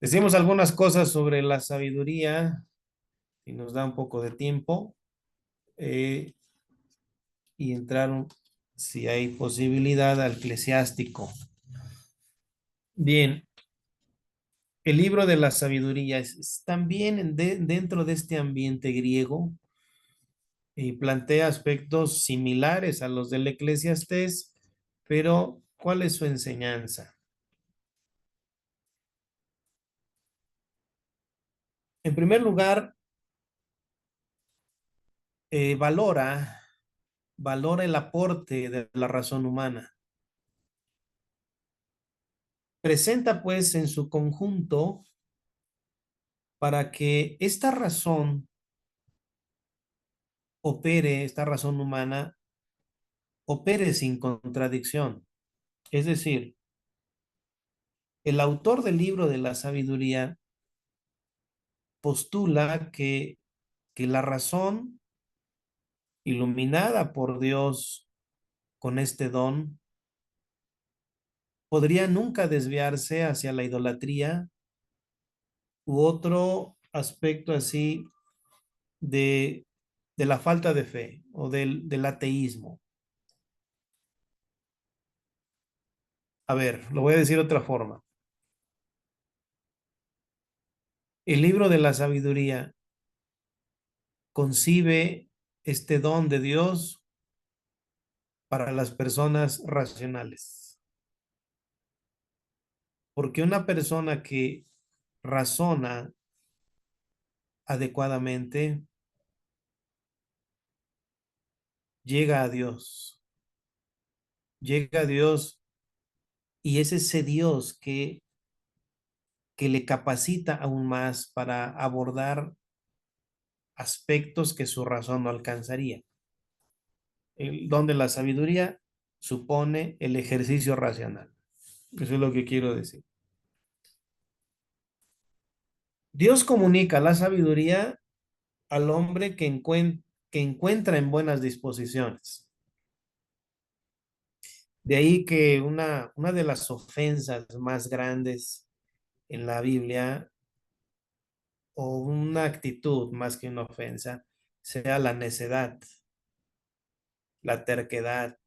Decimos algunas cosas sobre la sabiduría y nos da un poco de tiempo, y entrar, si hay posibilidad, al eclesiástico. Bien, el libro de la sabiduría es también dentro de este ambiente griego y plantea aspectos similares a los del Eclesiastés, pero ¿cuál es su enseñanza? En primer lugar, valora el aporte de la razón humana. Presenta pues en su conjunto para que esta razón humana opere sin contradicción. Es decir, el autor del libro de la sabiduría postula que la razón, iluminada por Dios con este don, podría nunca desviarse hacia la idolatría u otro aspecto así de, de la falta de fe o del ateísmo. A ver, lo voy a decir de otra forma. El libro de la sabiduría concibe este don de Dios para las personas racionales. Porque una persona que razona adecuadamente llega a Dios. Llega a Dios y es ese Dios que le capacita aún más para abordar aspectos que su razón no alcanzaría. El don de la sabiduría supone el ejercicio racional. Eso es lo que quiero decir. Dios comunica la sabiduría al hombre que encuentra en buenas disposiciones. De ahí que una de las ofensas más grandes en la Biblia, o una actitud más que una ofensa, sea la necedad, la terquedad.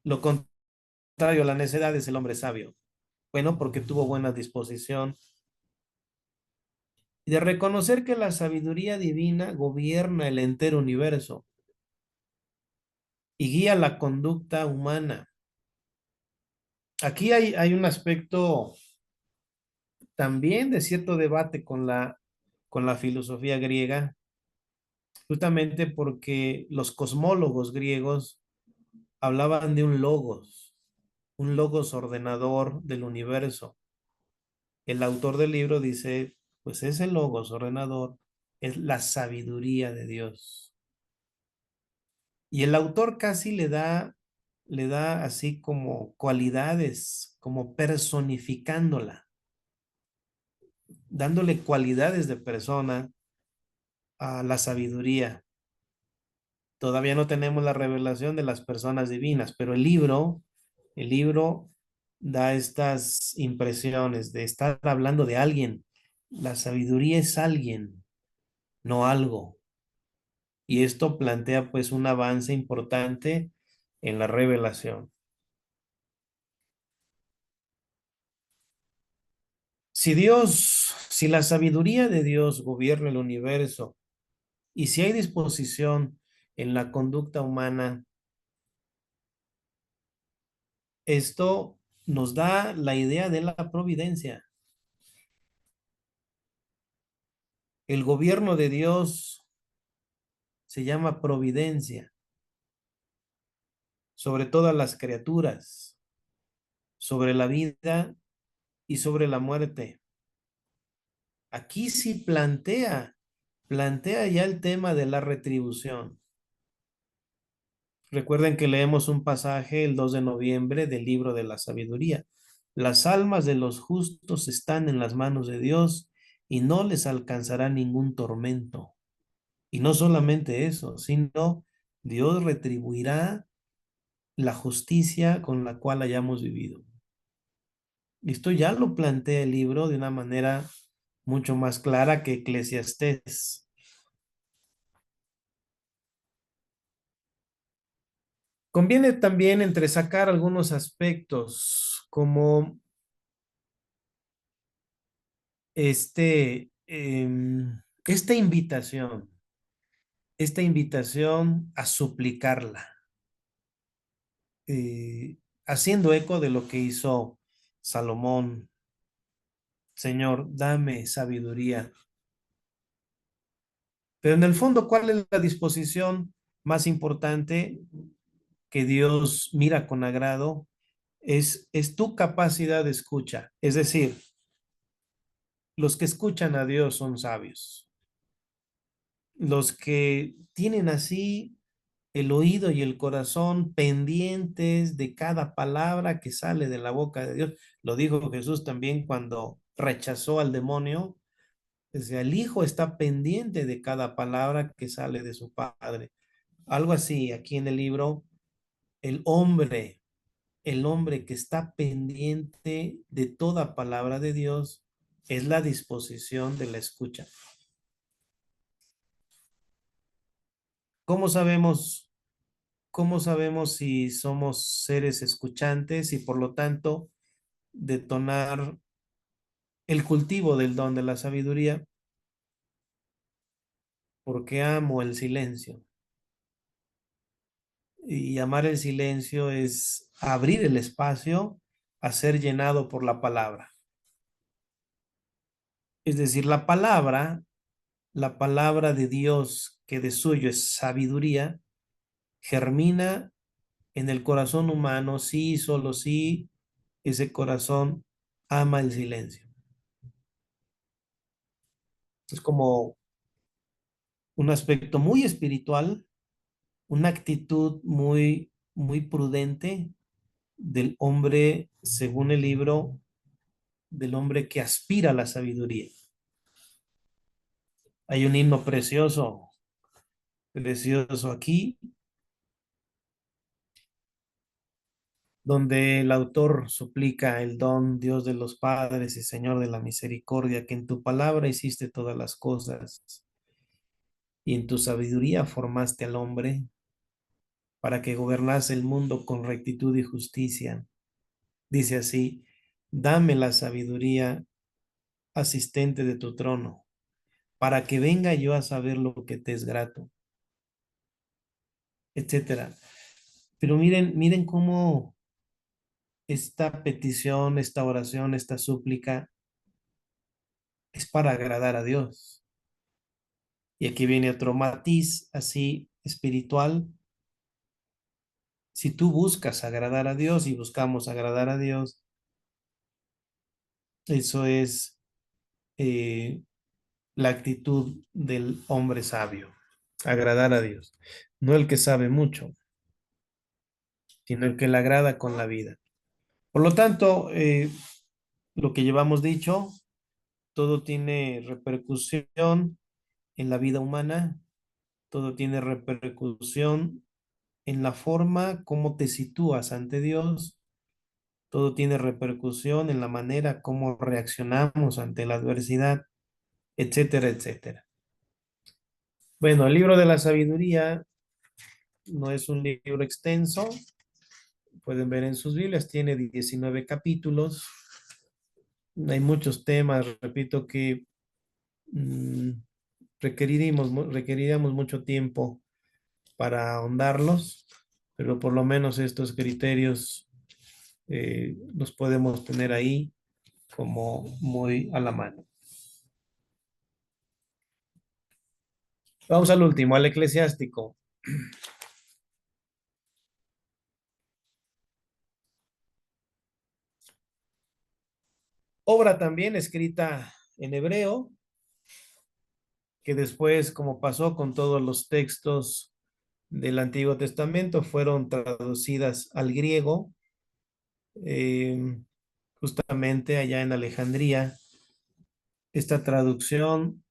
Lo contrario, la necedad es el hombre sabio. Bueno, porque tuvo buena disposición. Y de reconocer que la sabiduría divina gobierna el entero universo y guía la conducta humana. Aquí hay un aspecto también de cierto debate con la filosofía griega, justamente porque los cosmólogos griegos hablaban de un logos ordenador del universo. El autor del libro dice, pues ese logos ordenador es la sabiduría de Dios. Y el autor casi le da así como cualidades, como personificándola, dándole cualidades de persona a la sabiduría. Todavía no tenemos la revelación de las personas divinas, pero el libro da estas impresiones de estar hablando de alguien. La sabiduría es alguien, no algo. Y esto plantea pues un avance importante en la revelación. Si la sabiduría de Dios gobierna el universo y si hay disposición en la conducta humana, esto nos da la idea de la providencia. El gobierno de Dios se llama providencia sobre todas las criaturas, sobre la vida y sobre la muerte. Aquí sí plantea ya el tema de la retribución. Recuerden que leemos un pasaje el 2 de noviembre del libro de la sabiduría. Las almas de los justos están en las manos de Dios y no les alcanzará ningún tormento. Y no solamente eso, sino Dios retribuirá la justicia con la cual hayamos vivido. Esto ya lo plantea el libro de una manera mucho más clara que Eclesiastés. Conviene también entresacar algunos aspectos como este, esta invitación a suplicarla, haciendo eco de lo que hizo Salomón. Señor, dame sabiduría. Pero en el fondo, ¿cuál es la disposición más importante que Dios mira con agrado? Es tu capacidad de escucha. Es decir, los que escuchan a Dios son sabios. Los que tienen así el oído y el corazón pendientes de cada palabra que sale de la boca de Dios. Lo dijo Jesús también cuando rechazó al demonio. Desde el Hijo está pendiente de cada palabra que sale de su Padre. Algo así, aquí en el libro, el hombre, el hombre que está pendiente de toda palabra de Dios es la disposición de la escucha. ¿Cómo sabemos, cómo sabemos si somos seres escuchantes y por lo tanto detonar el cultivo del don de la sabiduría? Porque amo el silencio. Y amar el silencio es abrir el espacio a ser llenado por la palabra. Es decir, la palabra de Dios, que de suyo es sabiduría, germina en el corazón humano, sí, solo sí, ese corazón ama el silencio. Es como un aspecto muy espiritual, una actitud muy prudente del hombre, según el libro, del hombre que aspira a la sabiduría. Hay un himno precioso, precioso aquí, donde el autor suplica el don, Dios de los padres y Señor de la misericordia, que en tu palabra hiciste todas las cosas y en tu sabiduría formaste al hombre para que gobernase el mundo con rectitud y justicia. Dice así, dame la sabiduría asistente de tu trono, para que venga yo a saber lo que te es grato, etcétera. Pero miren cómo esta petición, esta oración, esta súplica es para agradar a Dios. Y aquí viene otro matiz así espiritual. Si tú buscas agradar a Dios y buscamos agradar a Dios, eso es eh, la actitud del hombre sabio, agradar a Dios. No el que sabe mucho, sino el que le agrada con la vida. Por lo tanto, lo que llevamos dicho, todo tiene repercusión en la vida humana, todo tiene repercusión en la forma como te sitúas ante Dios todo tiene repercusión en la manera como reaccionamos ante la adversidad, etcétera, etcétera. Bueno, el libro de la sabiduría no es un libro extenso. Pueden ver en sus Biblias, tiene 19 capítulos. Hay muchos temas, repito, que mm, requeriríamos mucho tiempo para ahondarlos, pero por lo menos estos criterios los podemos tener ahí como muy a la mano. Vamos al último, al eclesiástico. Obra también escrita en hebreo, que después, como pasó con todos los textos del Antiguo Testamento, fueron traducidas al griego, eh, justamente allá en Alejandría. Esta traducción,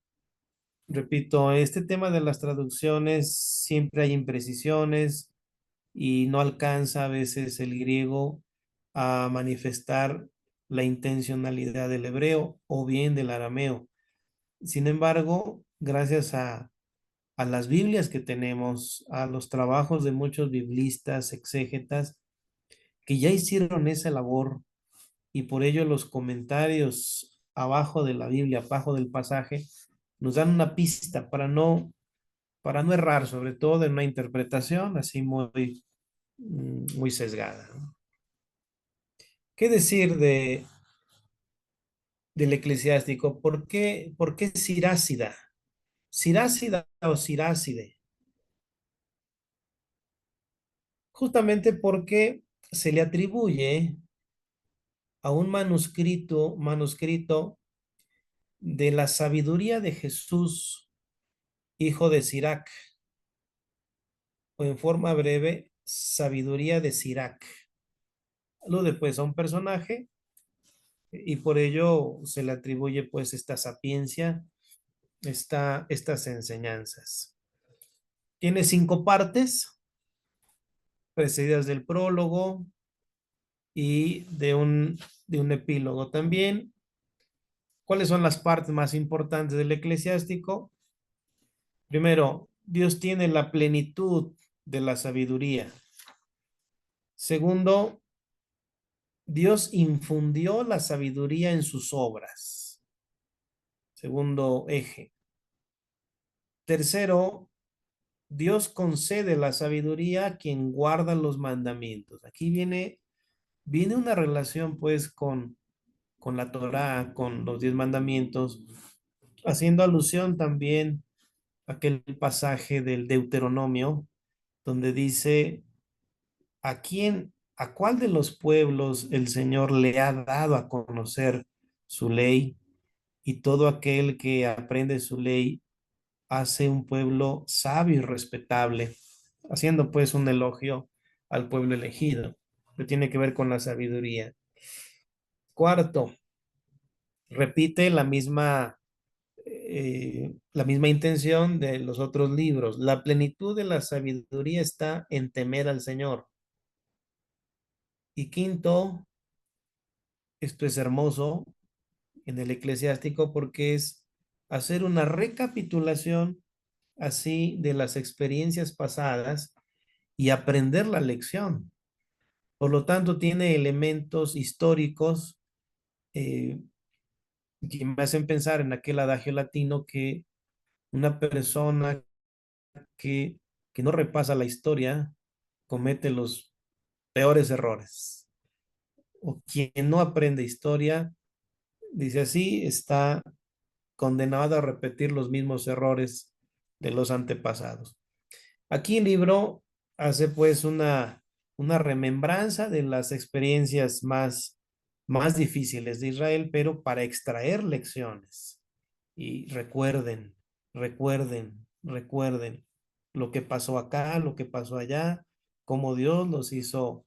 repito, este tema de las traducciones siempre hay imprecisiones y no alcanza a veces el griego a manifestar la intencionalidad del hebreo o bien del arameo. Sin embargo, gracias a las Biblias que tenemos, a los trabajos de muchos biblistas, exégetas, que ya hicieron esa labor y por ello los comentarios abajo de la Biblia, abajo del pasaje, nos dan una pista para no errar, sobre todo en una interpretación así muy sesgada, ¿no? ¿Qué decir del eclesiástico? Por qué Sirácida? ¿Sirácida o Sirácide? Justamente porque se le atribuye a un manuscrito de la sabiduría de Jesús, hijo de Sirac, o en forma breve, sabiduría de Sirac. Alude pues a un personaje y por ello se le atribuye pues esta sapiencia, estas enseñanzas. Tiene 5 partes, precedidas del prólogo y de un epílogo también. ¿Cuáles son las partes más importantes del eclesiástico? Primero, Dios tiene la plenitud de la sabiduría. Segundo, Dios infundió la sabiduría en sus obras. Segundo eje. Tercero, Dios concede la sabiduría a quien guarda los mandamientos. Aquí viene una relación pues con la Torá, con los 10 mandamientos, haciendo alusión también a aquel pasaje del Deuteronomio, donde dice, a cuál de los pueblos el Señor le ha dado a conocer su ley? Y todo aquel que aprende su ley hace un pueblo sabio y respetable, haciendo pues un elogio al pueblo elegido, que tiene que ver con la sabiduría. Cuarto, repite la misma intención de los otros libros. La plenitud de la sabiduría está en temer al Señor. Y quinto, esto es hermoso en el eclesiástico porque es hacer una recapitulación así de las experiencias pasadas y aprender la lección. Por lo tanto, tiene elementos históricos eh, que me hacen pensar en aquel adagio latino que una persona que, que no repasa la historia comete los peores errores. O quien no aprende historia, dice así, está condenado a repetir los mismos errores de los antepasados. Aquí el libro hace pues una remembranza de las experiencias más difíciles de Israel, pero para extraer lecciones. Y recuerden lo que pasó acá, lo que pasó allá, cómo Dios los hizo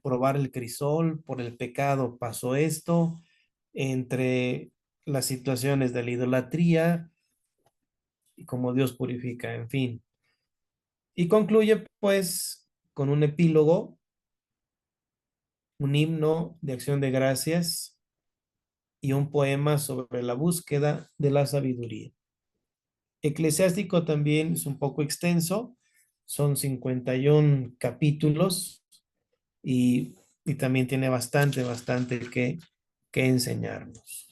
probar el crisol, por el pecado pasó esto, entre las situaciones de la idolatría y cómo Dios purifica, en fin. Y concluye pues con un epílogo un himno de acción de gracias y un poema sobre la búsqueda de la sabiduría. Eclesiástico también es un poco extenso, son 51 capítulos y, y también tiene bastante que enseñarnos.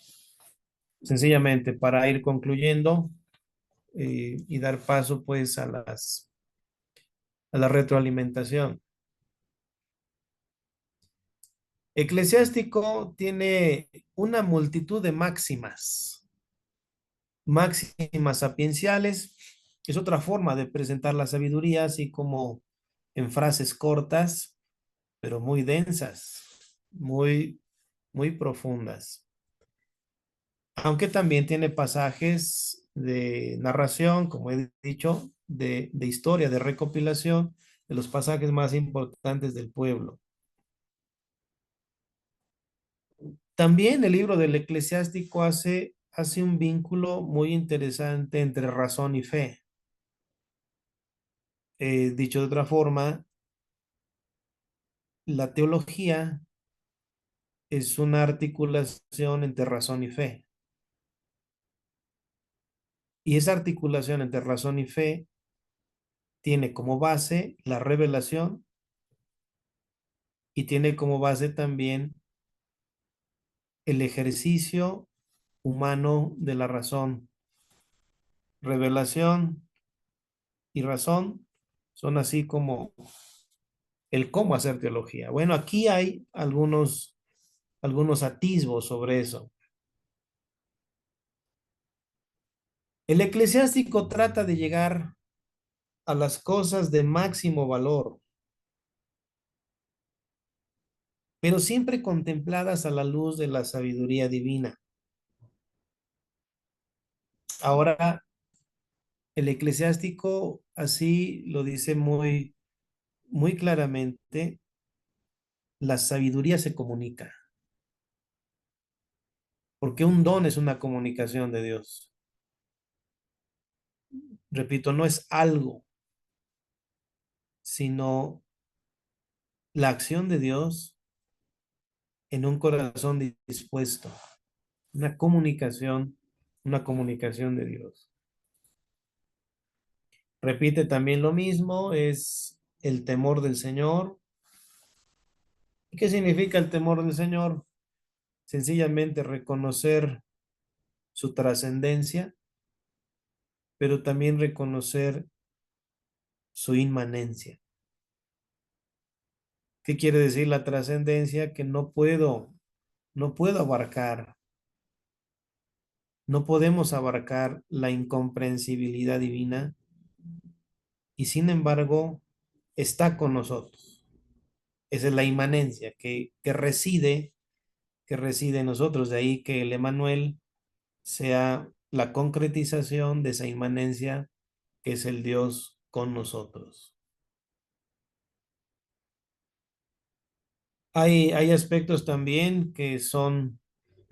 Sencillamente para ir concluyendo y dar paso pues a la retroalimentación. Eclesiástico tiene una multitud de máximas sapienciales. Es otra forma de presentar la sabiduría, así como en frases cortas, pero muy densas, muy profundas. Aunque también tiene pasajes de narración, como he dicho, de historia, de recopilación de los pasajes más importantes del pueblo. También el libro del Eclesiástico hace un vínculo muy interesante entre razón y fe. Dicho de otra forma, la teología es una articulación entre razón y fe. Y esa articulación entre razón y fe tiene como base la revelación y tiene como base también el ejercicio humano de la razón. Revelación y razón son así como el cómo hacer teología. Bueno, aquí hay algunos atisbos sobre eso. El eclesiástico trata de llegar a las cosas de máximo valor, pero siempre contempladas a la luz de la sabiduría divina. Ahora, el eclesiástico así lo dice muy claramente, la sabiduría se comunica, porque un don es una comunicación de Dios. Repito, no es algo, sino la acción de Dios en un corazón dispuesto, una comunicación, una comunicación de Dios. Repite también lo mismo, es el temor del Señor. ¿Y qué significa el temor del Señor? Sencillamente reconocer su trascendencia, pero también reconocer su inmanencia. ¿Qué quiere decir la trascendencia? Que no puedo abarcar, no podemos abarcar la incomprensibilidad divina y sin embargo está con nosotros. Esa es la inmanencia que reside en nosotros. De ahí que el Emmanuel sea la concretización de esa inmanencia que es el Dios con nosotros. Hay aspectos también que son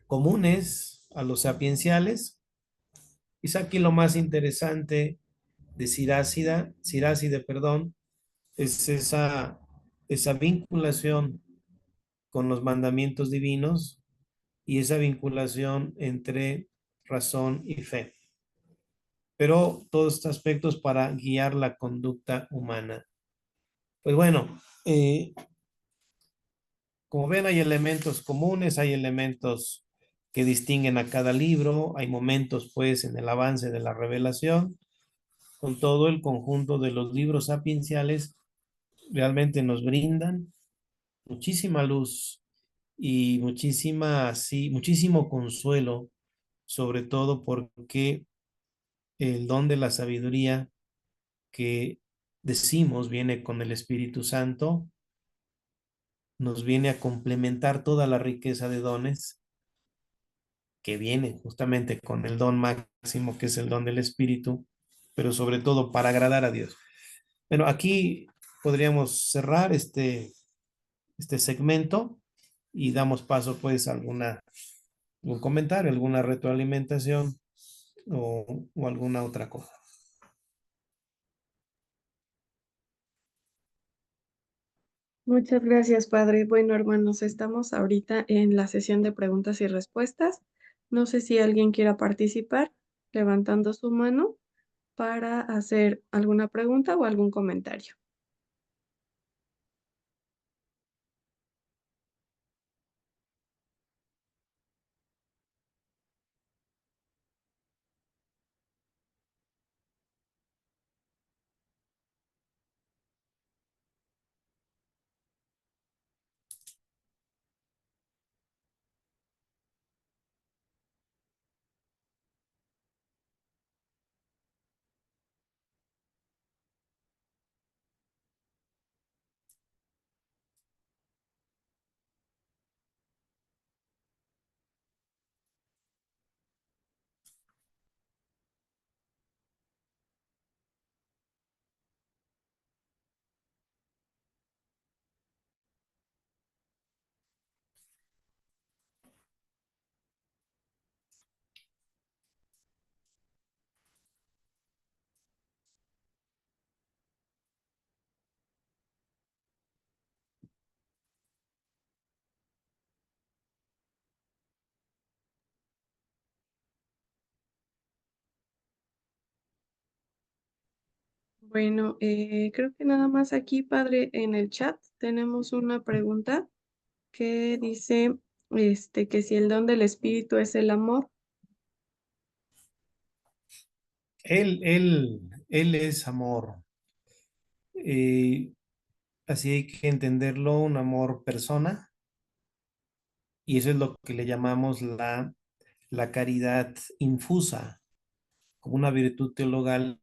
comunes a los sapienciales. Quizá aquí lo más interesante de Siráside, perdón, es esa vinculación con los mandamientos divinos y esa vinculación entre razón y fe. Pero todos estos aspectos para guiar la conducta humana. Pues bueno, como ven, hay elementos comunes, hay elementos que distinguen a cada libro, hay momentos pues en el avance de la revelación, con todo el conjunto de los libros sapienciales realmente nos brindan muchísima luz y muchísimo consuelo, sobre todo porque el don de la sabiduría que decimos viene con el Espíritu Santo, nos viene a complementar toda la riqueza de dones que vienen justamente con el don máximo que es el don del Espíritu, pero sobre todo para agradar a Dios. Bueno, aquí podríamos cerrar este segmento y damos paso pues a algún comentario, alguna retroalimentación o alguna otra cosa. Muchas gracias, padre. Bueno, hermanos, estamos ahorita en la sesión de preguntas y respuestas. No sé si alguien quiera participar levantando su mano para hacer alguna pregunta o algún comentario. Bueno, creo que nada más aquí, padre, en el chat tenemos una pregunta que dice, que si el don del espíritu es el amor. Él es amor. Eh, Así hay que entenderlo, un amor persona, y eso es lo que le llamamos la caridad infusa, como una virtud teologal.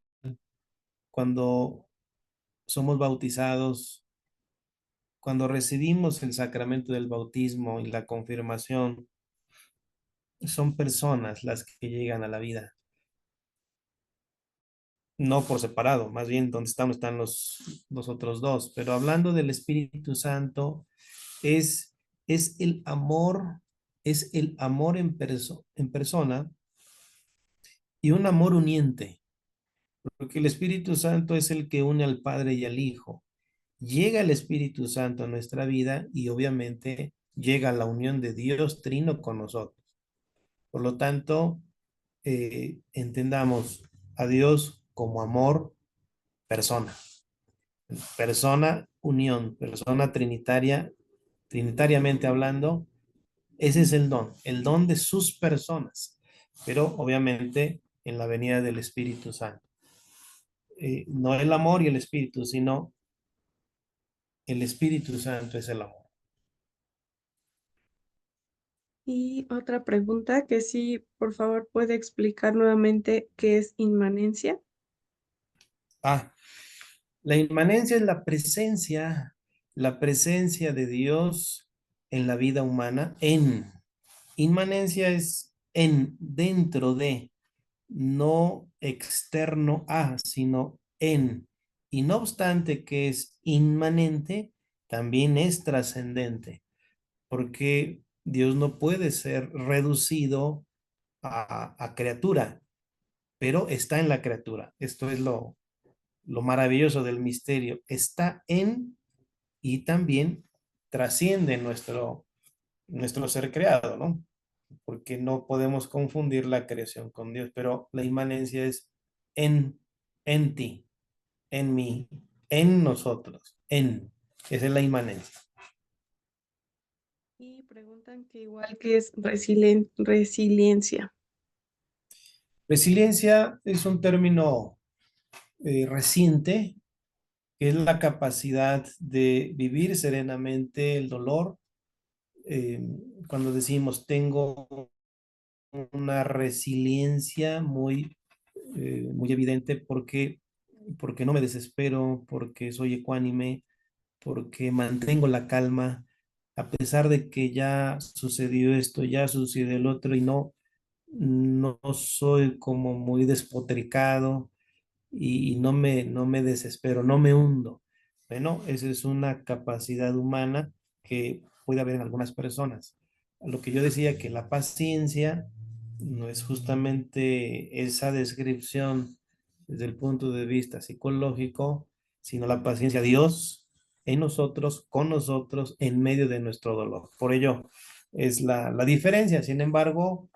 Cuando somos bautizados, cuando recibimos el sacramento del bautismo y la confirmación, son personas las que llegan a la vida, no por separado, más bien donde están los otros dos. Pero hablando del Espíritu Santo, es, es el amor, es el amor en persona y un amor uniente, porque el Espíritu Santo es el que une al Padre y al Hijo. Llega el Espíritu Santo a nuestra vida y obviamente llega la unión de Dios Trino con nosotros. Por lo tanto, entendamos a Dios como amor, persona, persona, unión, persona trinitaria, trinitariamente hablando. Ese es el don de sus personas, pero obviamente en la venida del Espíritu Santo. No el amor y el Espíritu, sino el Espíritu Santo es el amor. Y otra pregunta que sí, por favor, puede explicar nuevamente qué es inmanencia. Ah, la inmanencia es la presencia de Dios en la vida humana, en. Inmanencia es en, dentro de, no externo a, sino en. Y no obstante que es inmanente, también es trascendente, porque Dios no puede ser reducido a criatura, pero está en la criatura. Esto es lo maravilloso del misterio. Está en y también trasciende nuestro ser creado, ¿no? Porque no podemos confundir la creación con Dios, pero la inmanencia es en, en ti, en mí, en nosotros, en. Esa es la inmanencia. Y preguntan que igual que es resiliencia. Resiliencia es un término reciente, que es la capacidad de vivir serenamente el dolor. Eh, Cuando decimos tengo una resiliencia muy evidente porque no me desespero, porque soy ecuánime, porque mantengo la calma, a pesar de que ya sucedió esto, ya sucedió el otro y no soy como muy despotricado y no me desespero, no me hundo. Bueno, esa es una capacidad humana que puede haber en algunas personas. Lo que yo decía que la paciencia no es justamente esa descripción desde el punto de vista psicológico, sino la paciencia de Dios, en nosotros, con nosotros, en medio de nuestro dolor. Por ello es la diferencia. Sin embargo,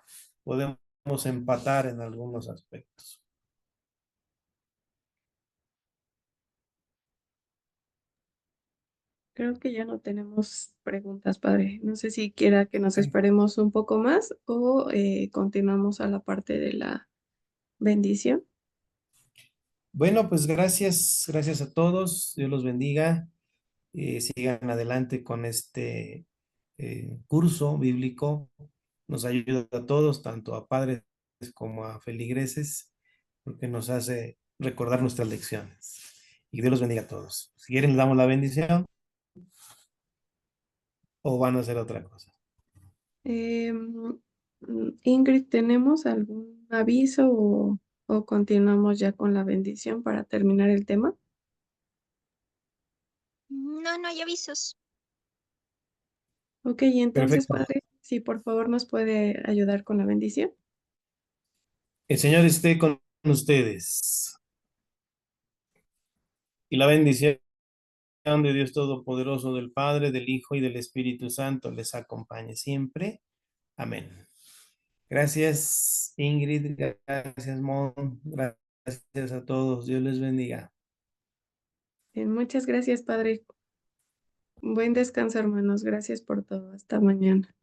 podemos empatar en algunos aspectos. Creo que ya no tenemos preguntas, padre. No sé si quiera que nos Sí. esperemos un poco más o continuamos a la parte de la bendición. Bueno, pues gracias a todos. Dios los bendiga. Sigan adelante con este curso bíblico. Nos ayuda a todos, tanto a padres como a feligreses, porque nos hace recordar nuestras lecciones. Y Dios los bendiga a todos. Si quieren, le damos la bendición o van a hacer otra cosa. Ingrid, ¿tenemos algún aviso o continuamos ya con la bendición para terminar el tema? No, no hay avisos. Ok, y entonces, Perfecto. padre, si por favor nos puede ayudar con la bendición. El Señor esté con ustedes. Y la bendición de Dios Todopoderoso, del Padre, del Hijo y del Espíritu Santo les acompañe siempre. Amén. Gracias, Ingrid. Gracias, Mon. Gracias a todos. Dios les bendiga. Muchas gracias, padre. Buen descanso, hermanos. Gracias por todo. Hasta mañana.